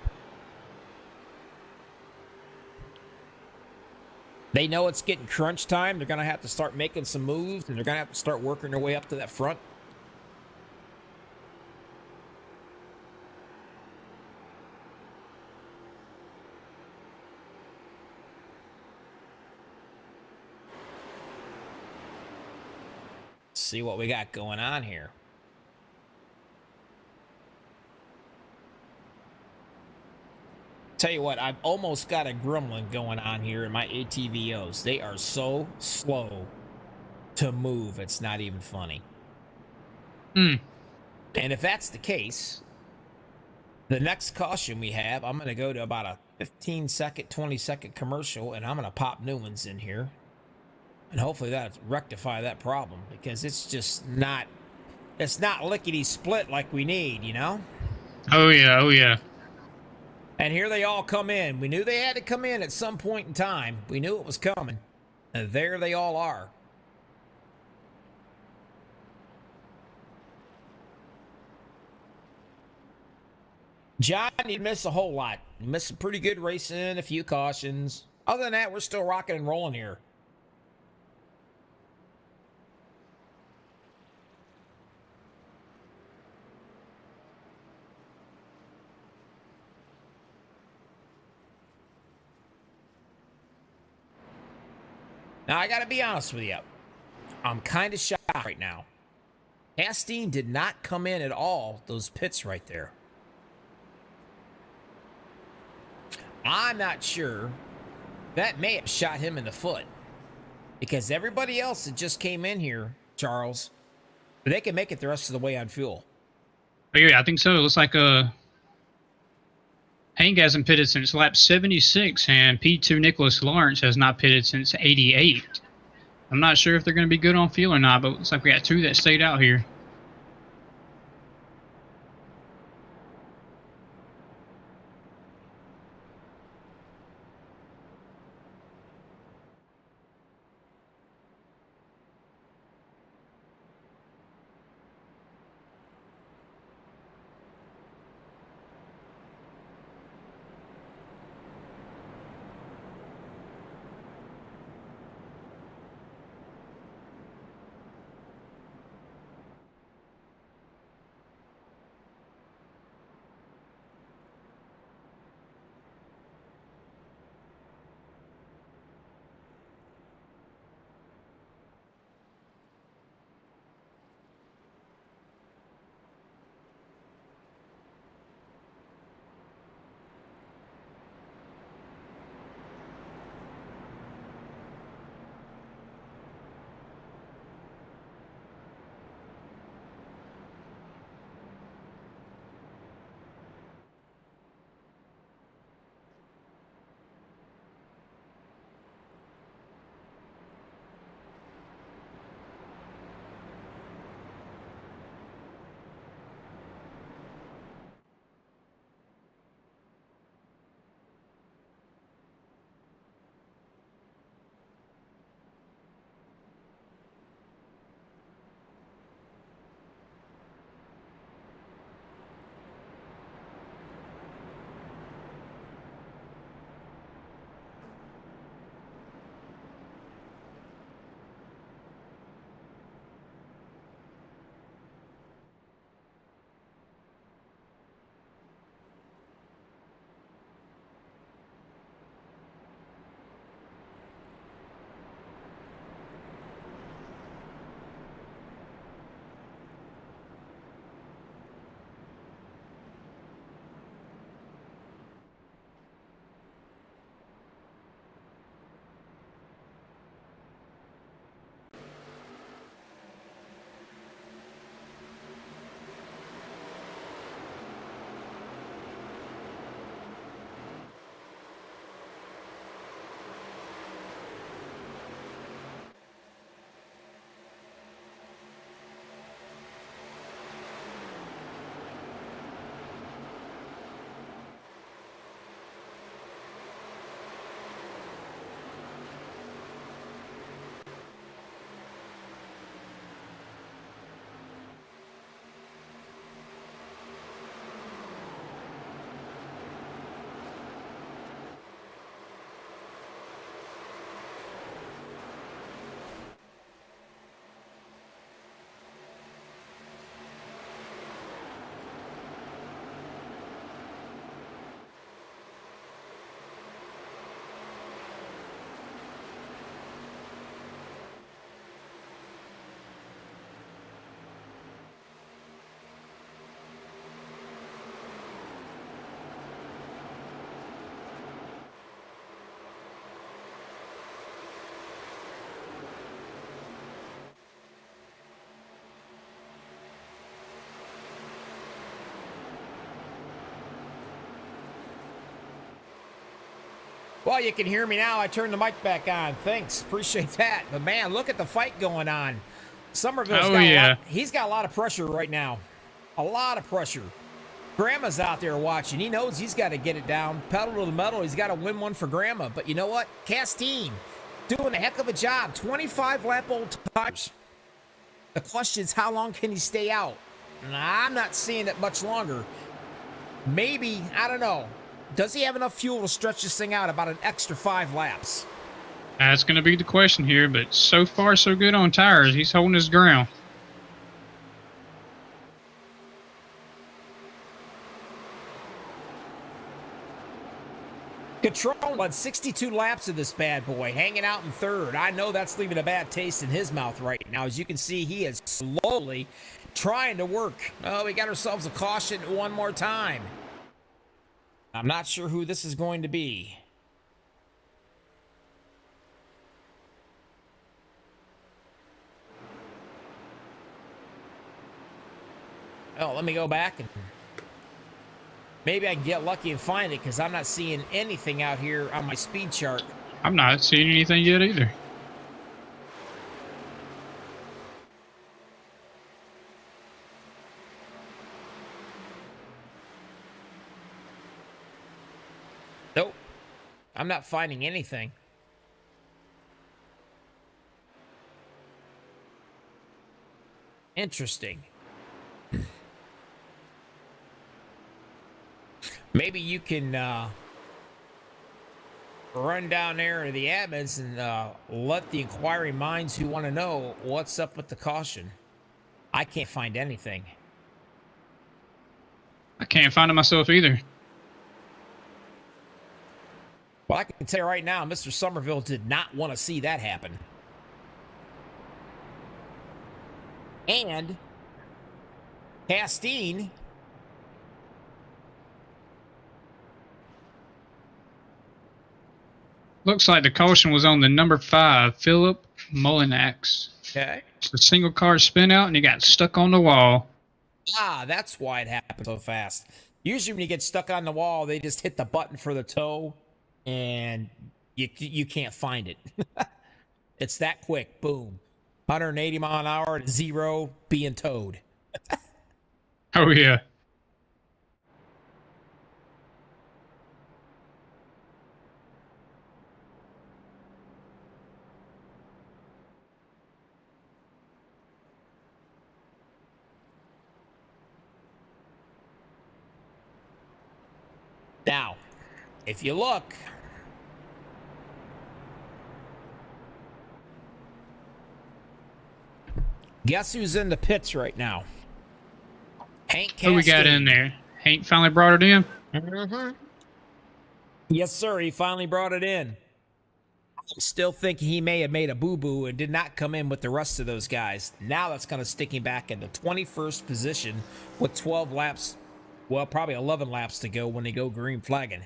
They know it's getting crunch time. They're going to have to start making some moves, and they're going to have to start working their way up to that front. See what we got going on here. Tell you what, I've almost got a gremlin going on here in my ATVOs. They are so slow to move, it's not even funny. And if that's the case, the next caution we have, I'm going to go to about a 15-second, 20-second commercial, and I'm going to pop new ones in here. And hopefully that'll rectify that problem, because it's just not, it's not lickety-split like we need, you know? Oh, yeah, oh, yeah. And here they all come in. We knew they had to come in at some point in time. We knew it was coming. And there they all are. John, you missed a whole lot. You missed some pretty good racing, a few cautions. Other than that, we're still rocking and rolling here. Now, I got to be honest with you. I'm kind of shocked right now. Castine did not come in at all, those pits right there. I'm not sure That may have shot him in the foot. Because everybody else that just came in here, Charles, they can make it the rest of the way on fuel. But yeah, I think so. It looks like Hank hasn't pitted since lap 76, and P2 Nicholas Lawrence has not pitted since 88. I'm not sure if they're going to be good on fuel or not, but it looks like we got two that stayed out here. Well, you can hear me now. I turned the mic back on. Thanks. Appreciate that. But man, look at the fight going on. Somerville's he's got a lot of pressure right now. A lot of pressure. Grandma's out there watching. He knows he's got to get it down. Pedal to the metal. He's got to win one for Grandma. But you know what? Castine doing a heck of a job. 25 lap old tires. The question is, how long can he stay out? And I'm not seeing it much longer. Maybe, I don't know. Does he have enough fuel to stretch this thing out about an extra 5 laps? That's going to be the question here, but so far so good on tires. He's holding his ground. Control on 62 laps of this bad boy, hanging out in third. I know that's leaving a bad taste in his mouth right now. As you can see, he is slowly trying to work. Oh, we got ourselves a caution one more time. I'm not sure who this is going to be. Oh, let me go back and maybe I can get lucky and find it because I'm not seeing anything out here on my speed chart. I'm not seeing anything yet either. Nope. I'm not finding anything. Interesting. Maybe you can run down there to the admins and let the inquiring minds who want to know what's up with the caution. I can't find anything. I can't find it myself either. Well, I can tell you right now, Mr. Somerville did not want to see that happen. And Castine Looks like the caution was on the number 5, Philip Mullinax. Okay. It's a single car spin out and he got stuck on the wall. Ah, that's why it happened so fast. Usually when you get stuck on the wall, they just hit the button for the tow and you can't find it. It's that quick. Boom. 180 mile an hour to 0 being towed. Oh, yeah. Now, if you look, guess who's in the pits right now? Hank Castine. Who we got in there? Hank finally brought it in? Mm-hmm. Yes, sir. He finally brought it in. I'm still thinking he may have made a boo-boo and did not come in with the rest of those guys. Now that's going to stick him back in the 21st position with 12 laps. Well, probably 11 laps to go when they go green flagging.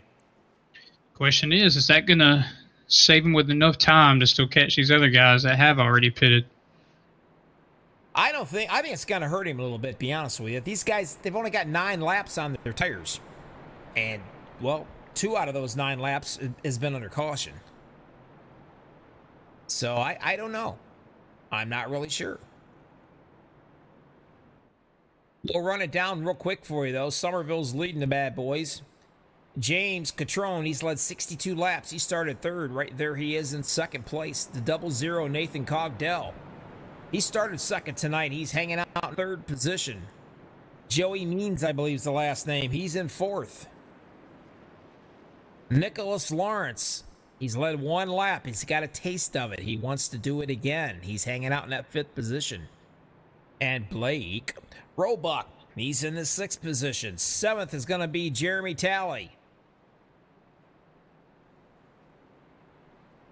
Question is that going to save him with enough time to still catch these other guys that have already pitted? I think it's going to hurt him a little bit, to be honest with you. These guys, they've only got 9 laps on their tires. And, well, 2 out of those 9 laps has been under caution. So I don't know. I'm not really sure. We'll run it down real quick for you, though. Somerville's leading the bad boys. James Catrone, he's led 62 laps. He started 3rd. Right there he is in 2nd place. The 00, Nathan Cogdell. He started 2nd tonight. He's hanging out in 3rd position. Joey Means, I believe is the last name. He's in 4th. Nicholas Lawrence. He's led 1 lap. He's got a taste of it. He wants to do it again. He's hanging out in that 5th position. And Blake Roebuck, he's in the 6th position. 7th is going to be Jeremy Talley.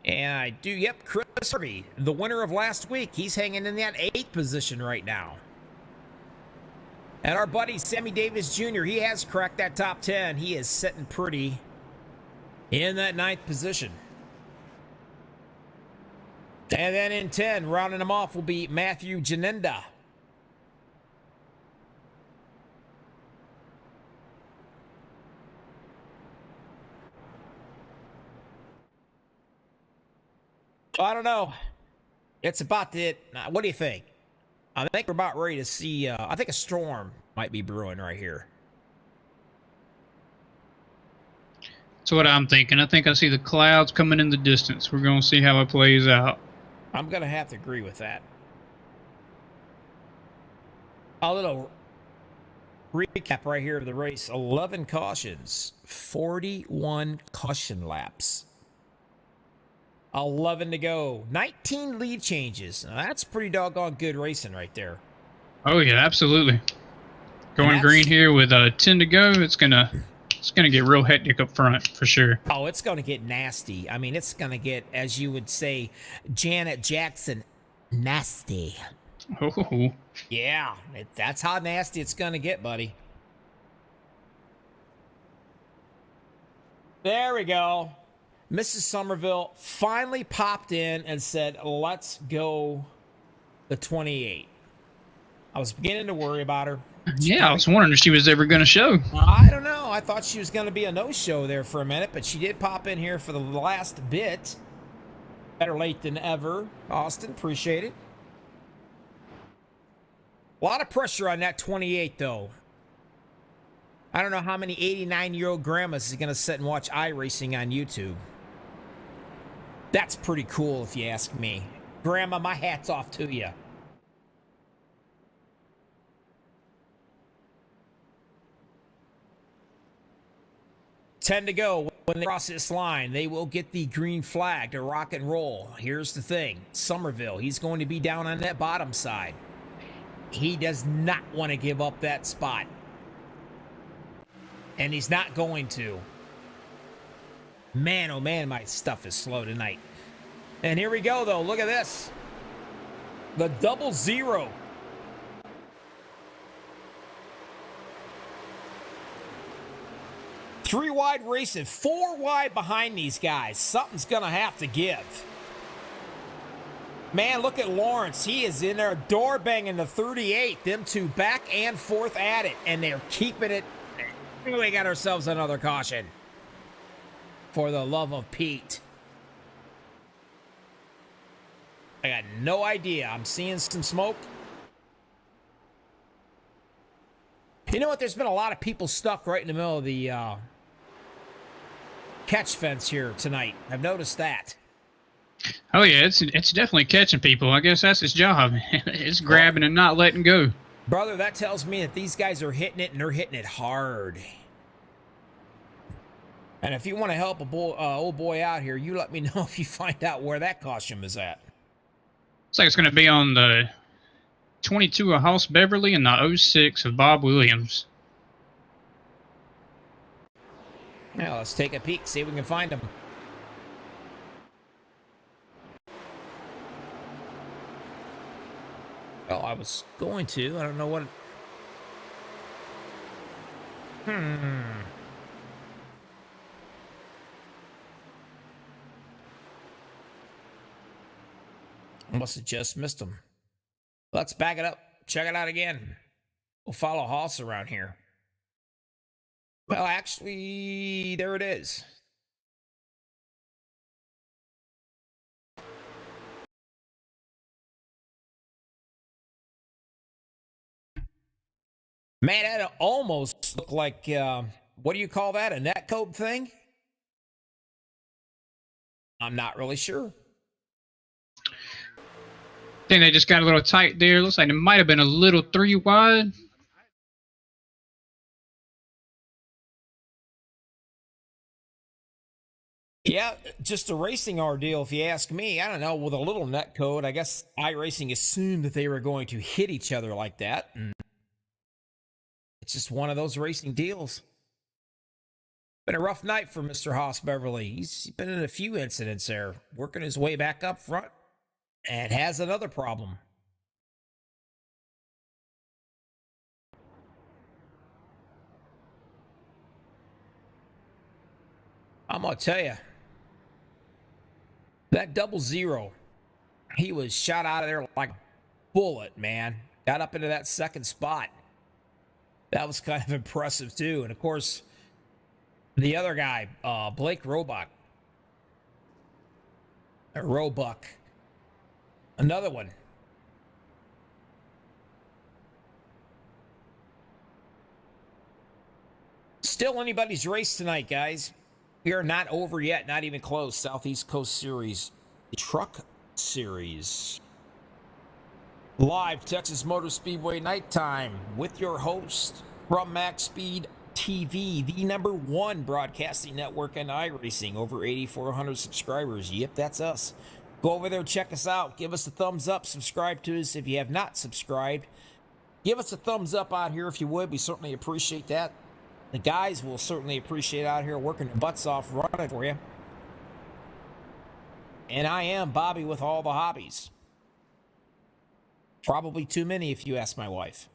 And Chris Harvey, the winner of last week. He's hanging in that 8th position right now. And our buddy Sammy Davis Jr., he has cracked that top 10. He is sitting pretty in that 9th position. And then in 10, rounding him off will be Matthew Janenda. I don't know. It's about it. What do you think? I think we're about ready to see. I think a storm might be brewing right here. That's what I'm thinking. I think I see the clouds coming in the distance. We're going to see how it plays out. I'm going to have to agree with that. A little recap right here of the race. 11 cautions, 41 caution laps. 11 to go. 19 lead changes. Now, that's pretty doggone good racing right there. Oh, yeah, absolutely. Going green here with 10 to go, it's gonna get real hectic up front for sure. Oh, it's going to get nasty. I mean, it's going to get, as you would say, Janet Jackson, nasty. Oh. Yeah, that's how nasty it's going to get, buddy. There we go. Mrs. Somerville finally popped in and said, let's go the 28. I was beginning to worry about her. Yeah, I was wondering if she was ever going to show. I don't know. I thought she was going to be a no-show there for a minute, but she did pop in here for the last bit. Better late than ever. Austin, appreciate it. A lot of pressure on that 28, though. I don't know how many 89-year-old grandmas is going to sit and watch iRacing on YouTube. That's pretty cool, if you ask me. Grandma, my hat's off to you. Ten to go. When they cross this line, they will get the green flag to rock and roll. Here's the thing. Somerville, he's going to be down on that bottom side. He does not want to give up that spot. And he's not going to. Man, oh man, my stuff is slow tonight. And here we go, though. Look at this. The 00. Three wide racing, 4 wide behind these guys. Something's going to have to give. Man, look at Lawrence. He is in there door banging the 38. Them two back and forth at it, and they're keeping it. We got ourselves another caution. For the love of Pete. I got no idea. I'm seeing some smoke. You know what? There's been a lot of people stuck right in the middle of the catch fence here tonight. I've noticed that. Oh yeah, it's definitely catching people. I guess that's his job. It's grabbing and not letting go. Brother, that tells me that these guys are hitting it, and they're hitting it hard. And if you want to help a old boy out here, you let me know if you find out where that costume is at. Looks like it's going to be on the 22 of House Beverly and the 06 of Bob Williams. Now let's take a peek, see if we can find them. Well, I was going to. I don't know what. I must have just missed them. Let's back it up. Check it out again. We'll follow Hoss around here. Well, actually, there it is. Man, that almost looked like, what do you call that? A netcode thing? I'm not really sure. I think they just got a little tight there. Looks like it might have been a little 3 wide. Yeah, just a racing ordeal, if you ask me. I don't know, with a little netcode, I guess iRacing assumed that they were going to hit each other like that. And it's just one of those racing deals. Been a rough night for Mr. Hoss Beverly. He's been in a few incidents there, working his way back up front, and has another problem. I'm going to tell you, that 00, he was shot out of there like a bullet, man. Got up into that second spot. That was kind of impressive, too. And, of course, the other guy, Blake Roebuck. Another one. Still anybody's race tonight, guys. We are not over yet, not even close. Southeast Coast Series, Truck Series. Live Texas Motor Speedway nighttime with your host from MaxspeedTV, the #1 broadcasting network in iRacing. Over 8,400 subscribers. Yep, that's us. Go over there, check us out. Give us a thumbs up. Subscribe to us if you have not subscribed. Give us a thumbs up out here if you would. We certainly appreciate that. The guys will certainly appreciate out here working their butts off running for you. And I am Bobby with all the hobbies. Probably too many if you ask my wife.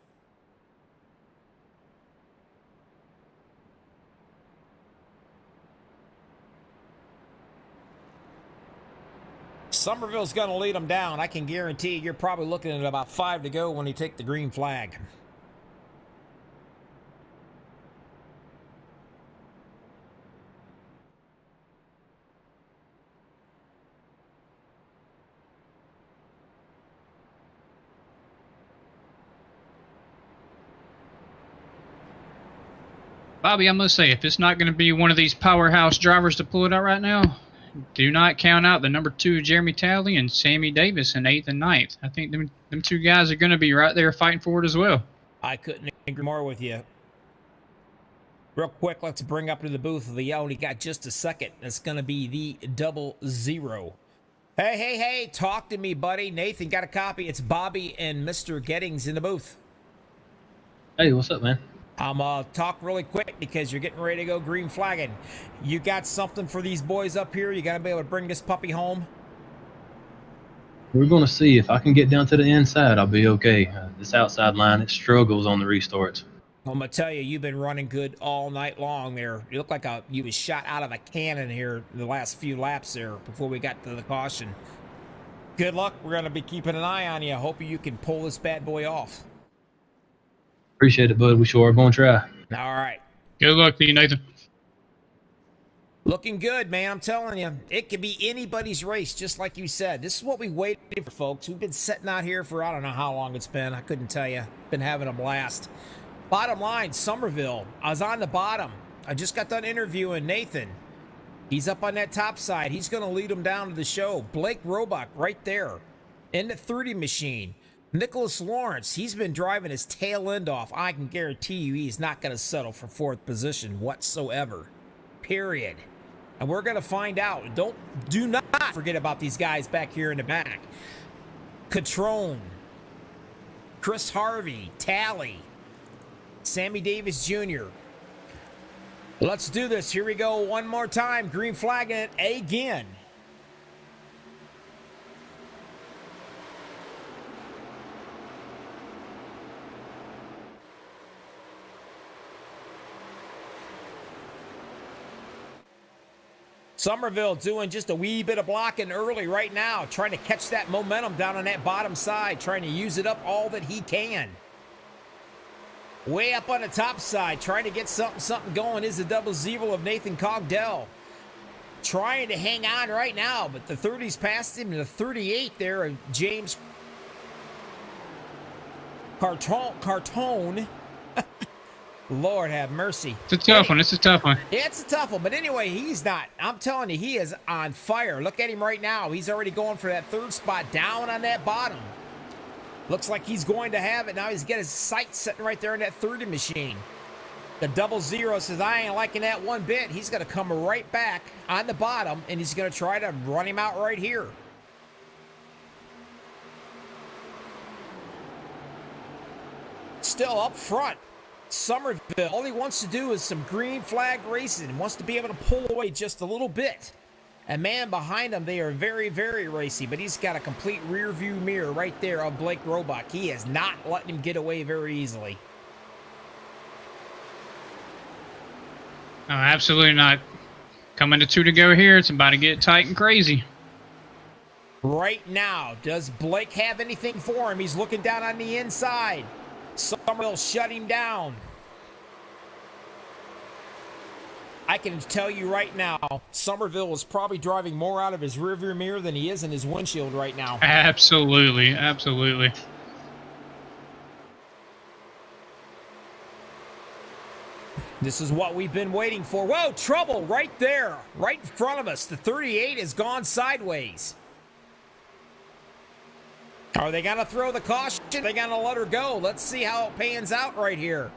Somerville's going to lead them down. I can guarantee you're probably looking at about 5 to go when they take the green flag. Bobby, I must say, if it's not going to be one of these powerhouse drivers to pull it out right now, do not count out the number 2 Jeremy Talley and Sammy Davis in 8th and 9th. I think them 2 guys are going to be right there fighting for it as well. I couldn't agree more with you. Real quick, let's bring up to the booth. The only got just a second. It's going to be the 00. Hey, talk to me, buddy. Nathan got a copy. It's Bobby and Mr. Gettings in the booth. Hey, what's up, man? I'm talk really quick because you're getting ready to go green flagging. You got something for these boys up here? You got to be able to bring this puppy home? We're going to see. If I can get down to the inside, I'll be okay. This outside line, it struggles on the restarts. I'm going to tell you, you've been running good all night long there. You look like you was shot out of a cannon here the last few laps there before we got to the caution. Good luck. We're going to be keeping an eye on you. I hope you can pull this bad boy off. Appreciate it, bud. We sure are going to try. All right. Good luck to you, Nathan. Looking good, man. I'm telling you, it could be anybody's race, just like you said. This is what we waited for, folks. We've been sitting out here for I don't know how long it's been. I couldn't tell you. Been having a blast. Bottom line, Somerville. I was on the bottom. I just got done interviewing Nathan. He's up on that top side. He's going to lead them down to the show. Blake Roebuck right there in the 30 machine. Nicholas Lawrence, he's been driving his tail end off. I can guarantee you he's not going to settle for 4th position whatsoever. Period. And we're going to find out. Do not forget about these guys back here in the back. Catrone, Chris Harvey, Talley, Sammy Davis Jr. Let's do this. Here we go one more time. Green flagging it again. Somerville doing just a wee bit of blocking early right now, trying to catch that momentum down on that bottom side, trying to use it up all that he can. Way up on the top side, trying to get something going is the 00 of Nathan Cogdell. Trying to hang on right now, but the 30's past him, and the 38 there of James Cartone. Lord have mercy. It's a tough one. It's a tough one. Yeah, it's a tough one. But anyway, he's not. I'm telling you, he is on fire. Look at him right now. He's already going for that 3rd spot down on that bottom. Looks like he's going to have it. Now he's got his sights sitting right there in that 30 machine. The 00 says, I ain't liking that one bit. He's going to come right back on the bottom, and he's going to try to run him out right here. Still up front. Somerville, all he wants to do is some green flag racing and wants to be able to pull away just a little bit. And man, behind him, they are very, very racy, but he's got a complete rear view mirror right there of Blake Roebuck. He is not letting him get away very easily. No, absolutely not. Coming to 2 to go here. It's about to get tight and crazy. Right now, does Blake have anything for him? He's looking down on the inside. Somerville shut him down. I can tell you right now, Somerville is probably driving more out of his rearview mirror than he is in his windshield right now. Absolutely, absolutely. This is what we've been waiting for. Whoa, trouble right there, right in front of us. The 38 has gone sideways. Are they going to throw the caution? Are they going to let her go? Let's see how it pans out right here.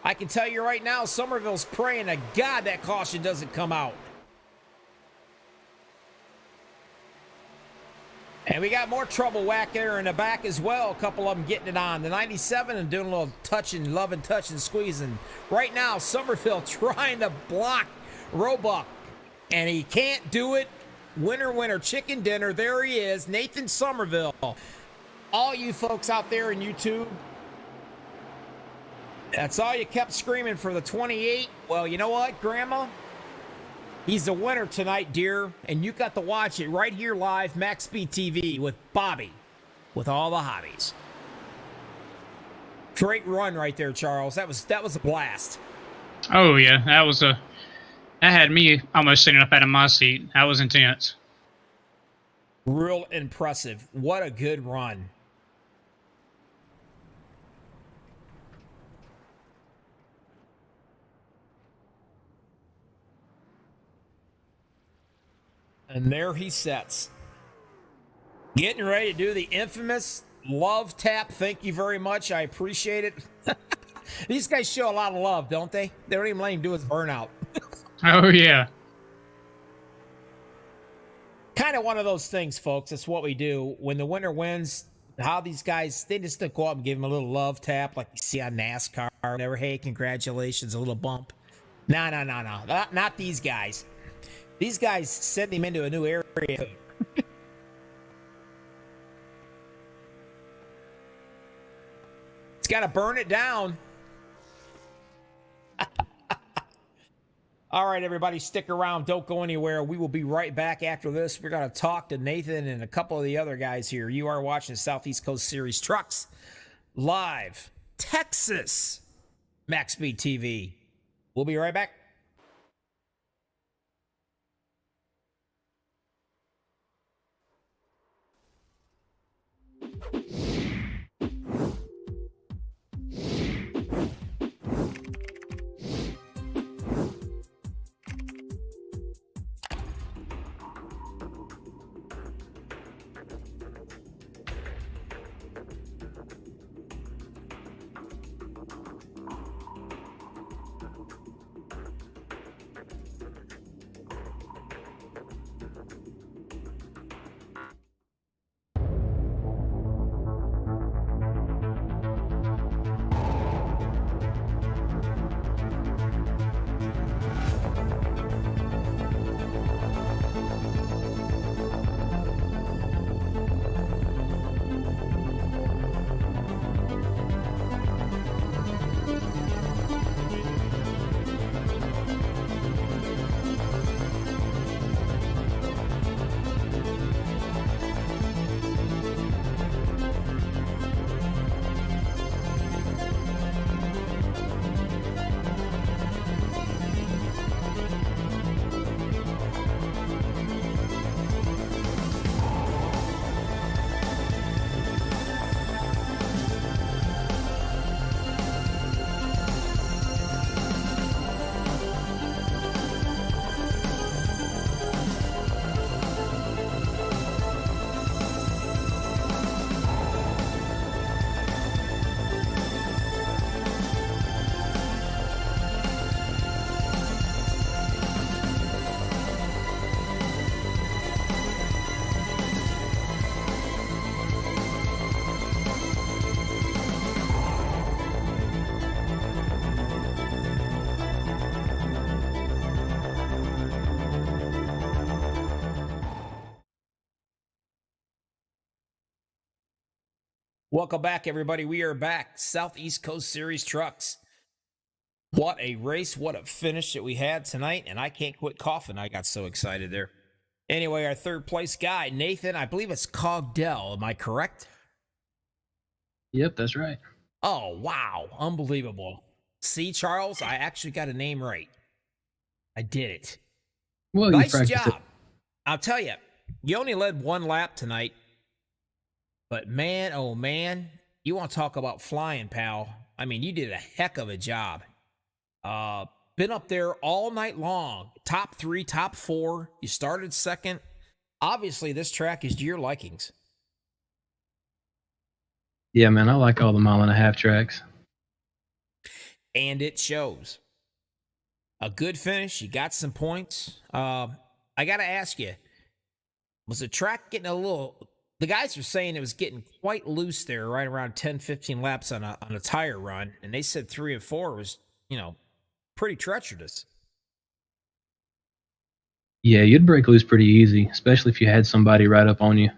I can tell you right now, Somerville's praying to God that caution doesn't come out. And we got more trouble whack there in the back as well. A couple of them getting it on. The 97 and doing a little touching, loving, touching, squeezing. Right now, Somerville trying to block Roebuck. And he can't do it. Winner, winner, chicken dinner. There he is, Nathan Somerville. All you folks out there in YouTube, that's all you kept screaming for the 28. Well, you know what, Grandma? He's the winner tonight, dear. And you got to watch it right here live, Max Speed TV with Bobby, with all the hobbies. Great run right there, Charles. That was a blast. Oh yeah, that had me almost sitting up out of my seat. That was intense. Real impressive. What a good run. And there he sets. Getting ready to do the infamous love tap. Thank you very much. I appreciate it. These guys show a lot of love, don't they? They don't even let him do his burnout. Oh, yeah. Kind of one of those things, folks. That's what we do. When the winner wins, how these guys, they just go up and give him a little love tap like you see on NASCAR or whatever. Hey, congratulations, a little bump. No. Not these guys. These guys send him into a new area. It's got to burn it down. All right, everybody, stick around. Don't go anywhere. We will be right back after this. We're going to talk to Nathan and a couple of the other guys here. You are watching Southeast Coast Series Trucks live, Texas, MaxspeedTV TV. We'll be right back. Welcome back, everybody. We are back. Southeast Coast Series Trucks. What a race. What a finish that we had tonight. And I can't quit coughing. I got so excited there. Anyway, our third place guy, Nathan, I believe it's Cogdell. Am I correct? Yep, that's right. Oh, wow. Unbelievable. See, Charles, I actually got a name right. I did it. Well, Nice you practiced job. it. I'll tell you, you only led one lap tonight. But man, oh man, you want to talk about flying, pal. I mean, you did a heck of a job. Been up there all night long. Top 3, top 4. You started second. Obviously, this track is to your likings. Yeah, man, I like all the 1.5-mile tracks. And it shows. A good finish. You got some points. I got to ask you, was the track getting a little... The guys were saying it was getting quite loose there, right around 10, 15 laps on a tire run. And they said 3 and 4 was, pretty treacherous. Yeah, you'd break loose pretty easy, especially if you had somebody right up on you.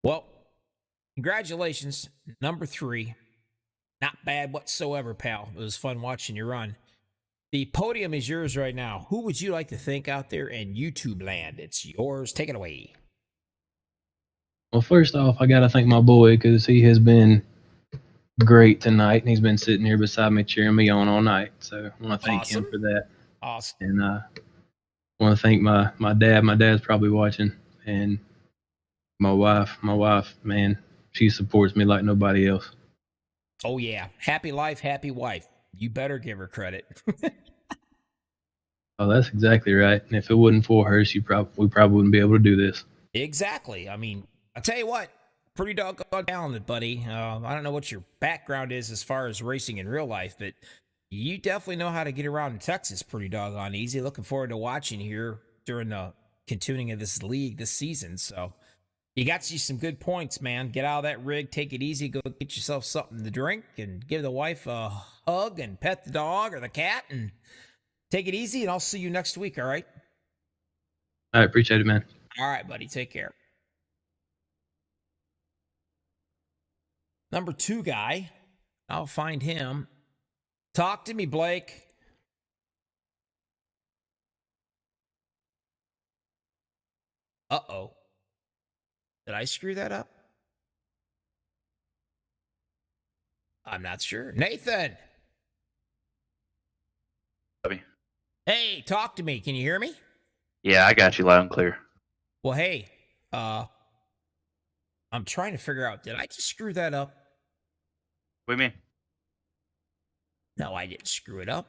Well, congratulations, number 3. Not bad whatsoever, pal. It was fun watching you run. The podium is yours right now. Who would you like to thank out there in YouTube land? It's yours. Take it away. Well, first off, I got to thank my boy because he has been great tonight, and he's been sitting here beside me cheering me on all night. So I want to thank him for that. Awesome. And I want to thank my dad. My dad's probably watching. And my wife, man, she supports me like nobody else. Oh, yeah. Happy life, happy wife. You better give her credit. Oh, that's exactly right. And if it wasn't for her, we probably wouldn't be able to do this. Exactly. I mean, I'll tell you what, pretty doggone talented, buddy. I don't know what your background is as far as racing in real life, but you definitely know how to get around in Texas pretty doggone easy. Looking forward to watching here during the continuing of this league this season. So you got you some good points, man. Get out of that rig, take it easy, go get yourself something to drink, and give the wife a hug and pet the dog or the cat, and take it easy. And I'll see you next week. All right. I appreciate it, man. All right, buddy. Take care. Number 2 guy. I'll find him. Talk to me, Blake. Uh-oh. Did I screw that up? I'm not sure. Nathan. Bobby. Hey, talk to me. Can you hear me? Yeah, I got you loud and clear. Well, hey, I'm trying to figure out, did I just screw that up? What do you mean? No, I didn't screw it up.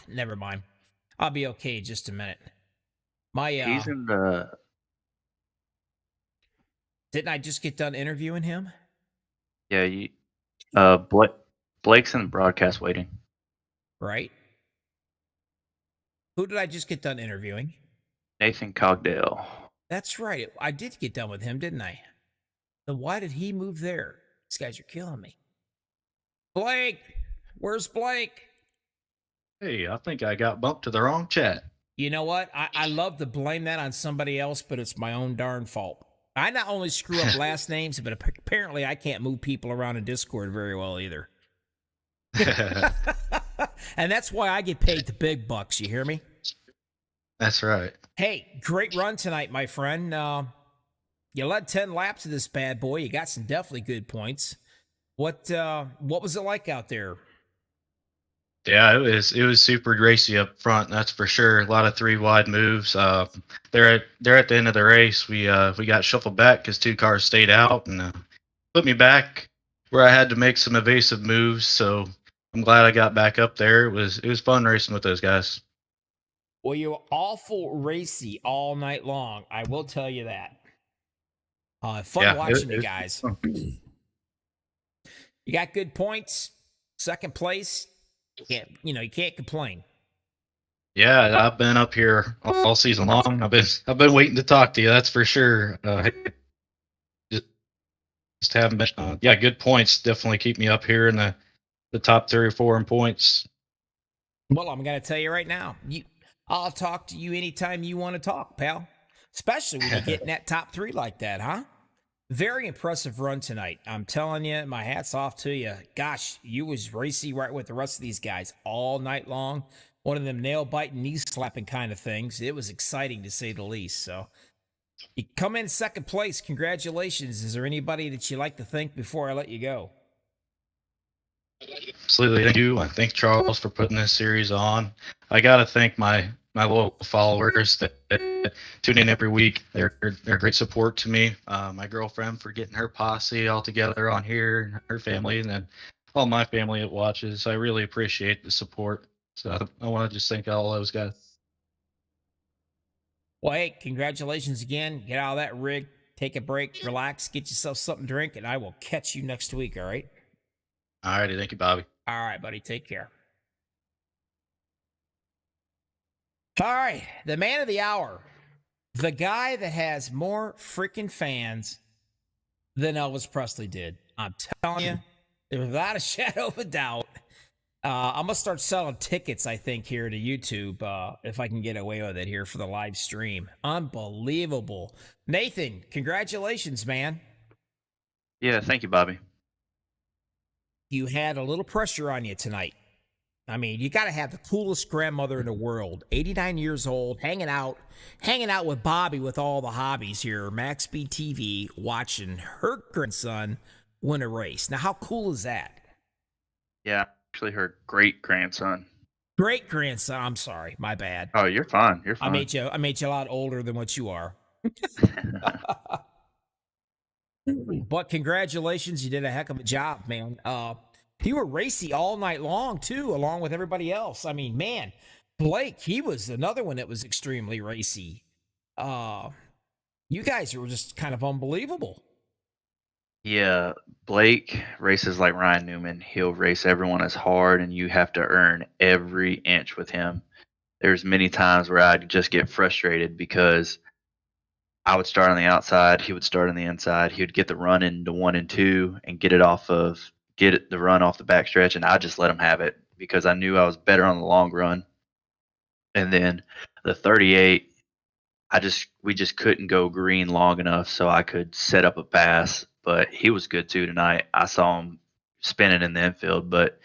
Never mind. I'll be okay in just a minute. He's in the. Didn't I just get done interviewing him? Yeah, Blake's in the broadcast waiting. Right. Who did I just get done interviewing? Nathan Cogdale. That's right. I did get done with him, didn't I? Then why did he move there? These guys are killing me. Blake! Where's Blake? Hey, I think I got bumped to the wrong chat. You know what? I love to blame that on somebody else, but it's my own darn fault. I not only screw up last names, but apparently I can't move people around in Discord very well either. And that's why I get paid the big bucks. You hear me? That's right. Hey, great run tonight, my friend. You led 10 laps of this bad boy. You got some definitely good points. What was it like out there? Yeah, it was super racy up front. That's for sure. A lot of 3 wide moves. They're at the end of the race. We got shuffled back because 2 cars stayed out and put me back where I had to make some evasive moves. So I'm glad I got back up there. It was fun racing with those guys. Well, you were awful racy all night long. I will tell you that. Fun watching you guys. You got good points. Second place. You can't complain. Yeah, I've been up here all season long. I've been waiting to talk to you. That's for sure. Just haven't been. Good points definitely keep me up here in the top 3 or 4 in points. Well, I'm gonna tell you right now. I'll talk to you anytime you want to talk, pal. Especially when you get in that top 3 like that, huh? Very impressive run tonight. I'm telling you, my hat's off to you. Gosh, you was racy right with the rest of these guys all night long. One of them nail-biting, knee-slapping kind of things. It was exciting to say the least. So you come in second place. Congratulations. Is there anybody that you like to thank before I let you go? Absolutely. Thank you. I thank Charles for putting this series on. I got to thank my loyal followers that tune in every week. They're great support to me. My girlfriend for getting her posse all together on here, her family, and then all my family that watches. I really appreciate the support. So I want to just thank all those guys. Well, hey, congratulations again. Get out of that rig, take a break, relax, get yourself something to drink, and I will catch you next week, all right? All righty. Thank you, Bobby. All right, buddy. Take care. All right, the man of the hour, the guy that has more freaking fans than Elvis Presley did. I'm telling you, without a shadow of a doubt. I'm going to start selling tickets, I think, here to YouTube, if I can get away with it here for the live stream. Unbelievable. Nathan, congratulations, man. Yeah, thank you, Bobby. You had a little pressure on you tonight. I mean, you got to have the coolest grandmother in the world, 89 years old, hanging out with Bobby with all the hobbies here, MaxspeedTV, watching her grandson win a race. Now, how cool is that? Yeah, actually her great-grandson. Great-grandson. I'm sorry. My bad. Oh, you're fine. You're fine. I made you a lot older than what you are. But congratulations. You did a heck of a job, man. You were racy all night long, too, along with everybody else. I mean, man, Blake, he was another one that was extremely racy. You guys were just kind of unbelievable. Yeah, Blake races like Ryan Newman. He'll race everyone as hard, and you have to earn every inch with him. There's many times where I'd just get frustrated because I would start on the outside, he would start on the inside. He would get the run into 1 and 2 and the run off the backstretch, and I just let him have it because I knew I was better on the long run. And then the 38, we just couldn't go green long enough so I could set up a pass. But he was good too tonight. I saw him spinning in the infield, but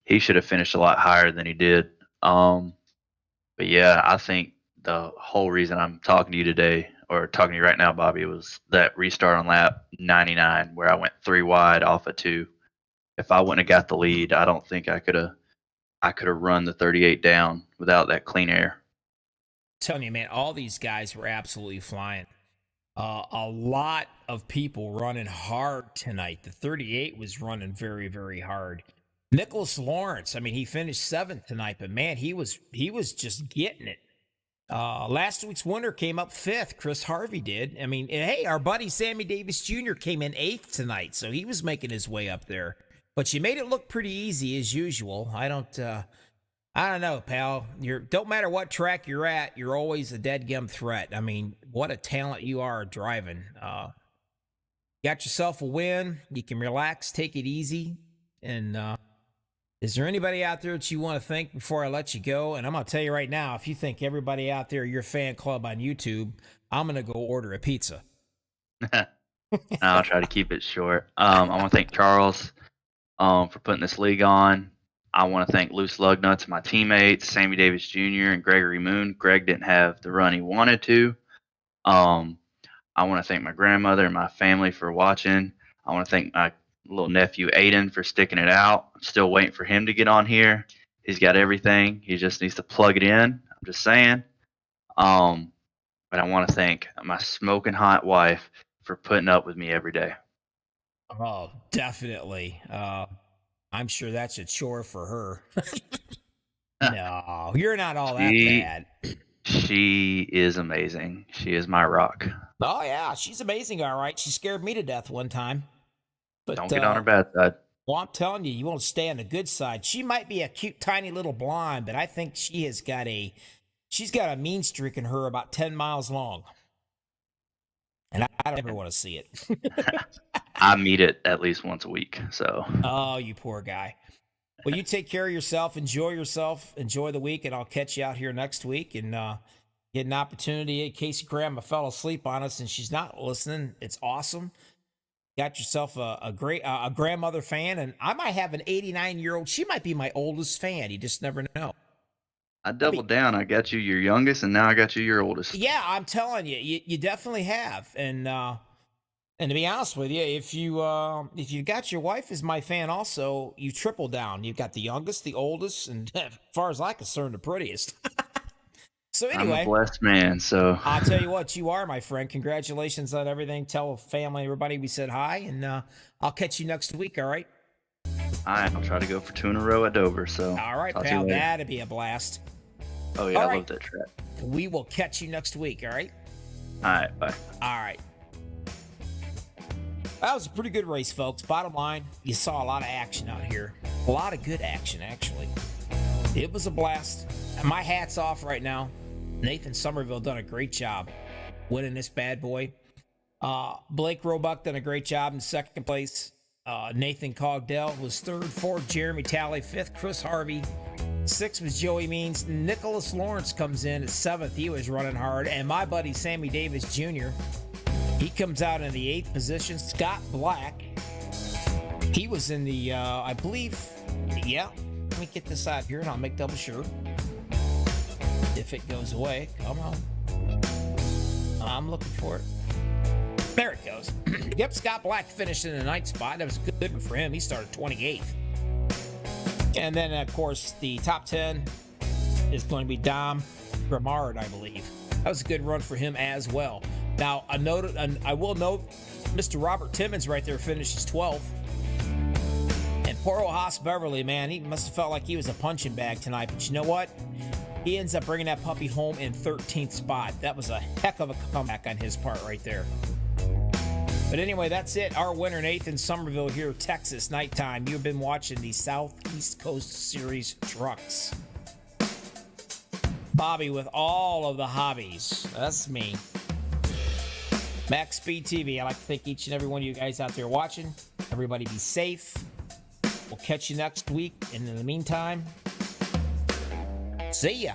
he should have finished a lot higher than he did. But yeah, I think the whole reason I'm talking to you today, or talking to you right now, Bobby, was that restart on lap 99 where I went 3 wide off of 2. If I wouldn't have got the lead, I don't think I could have run the 38 down without that clean air. I'm telling you, man, all these guys were absolutely flying. A lot of people running hard tonight. The 38 was running very, very hard. Nicholas Lawrence, I mean, he finished 7th tonight, but man, he was just getting it. Last week's winner came up 5th. Chris Harvey did. I mean, hey, our buddy Sammy Davis Jr. came in 8th tonight, so he was making his way up there. But you made it look pretty easy as usual. I don't know, pal. Don't matter what track you're at, you're always a dead-gum threat. I mean, what a talent you are driving. Got yourself a win. You can relax, take it easy. And is there anybody out there that you want to thank before I let you go? And I'm going to tell you right now, if you think everybody out there, your fan club on YouTube, I'm going to go order a pizza. I'll try to keep it short. I want to thank Charles for putting this league on. I want to thank Loose Lugnuts, my teammates, Sammy Davis Jr. and Gregory Moon. Greg didn't have the run he wanted to. I want to thank my grandmother and my family for watching. I want to thank my little nephew Aiden for sticking it out. I'm still waiting for him to get on here. He's got everything. He just needs to plug it in. I'm just saying. But I want to thank my smoking hot wife for putting up with me every day. Oh, definitely. I'm sure that's a chore for her. No, you're not all that bad. She is amazing. She is my rock. Oh, yeah, she's amazing, all right. She scared me to death one time. But don't get on her bad side. Well, I'm telling you, you won't stay on the good side. She might be a cute, tiny little blonde, but I think she's got a mean streak in her about 10 miles long. And I don't ever want to see it. I meet it at least once a week. So. Oh, you poor guy. Well, you take care of yourself. Enjoy yourself. Enjoy the week, and I'll catch you out here next week and get an opportunity. Casey Grandma fell asleep on us, and she's not listening. It's awesome. Got yourself a great grandmother fan, and I might have an 89-year-old. She might be my oldest fan. You just never know. I doubled down. I got you your youngest, and now I got you your oldest. Yeah, I'm telling you, you definitely have. And to be honest with you, if you got your wife as my fan also, you triple down. You've got the youngest, the oldest, and as far as I'm concerned, the prettiest. So anyway, I'm a blessed man. So I'll tell you what, you are, my friend. Congratulations on everything. Tell family, everybody, we said hi, and I'll catch you next week. All right. I'll try to go for 2 in a row at Dover. So all right, pal. That'd be a blast. Oh yeah, I love that track. We will catch you next week. All right. All right. Bye. All right. That was a pretty good race, folks. Bottom line, you saw a lot of action out here. A lot of good action, actually. It was a blast. And my hat's off right now. Nathan Somerville done a great job winning this bad boy. Blake Roebuck done a great job in second place. Nathan Cogdell was third. Fourth, Jeremy Talley. Fifth, Chris Harvey. Sixth was Joey Means. Nicholas Lawrence comes in at seventh. He was running hard. And my buddy Sammy Davis Jr., he comes out in the 8th position. Scott Black, he was in the, I believe, yeah. Let me get this out here and I'll make double sure. If it goes away, come on. I'm looking for it. There it goes. Yep, Scott Black finished in the 9th spot. That was a good one for him. He started 28th. And then, of course, the top 10 is going to be Dom Grimard, I believe. That was a good run for him as well. Now, I will note, Mr. Robert Timmons right there finishes 12th. And poor old Haas Beverly, man, he must have felt like he was a punching bag tonight. But you know what? He ends up bringing that puppy home in 13th spot. That was a heck of a comeback on his part right there. But anyway, that's it. Our winner, Nathan Somerville here, Texas, nighttime. You've been watching the Southeast Coast Series trucks. Bobby with all of the hobbies. That's me. Max Speed TV. I'd like to thank each and every one of you guys out there watching. Everybody be safe. We'll catch you next week. And in the meantime, see ya.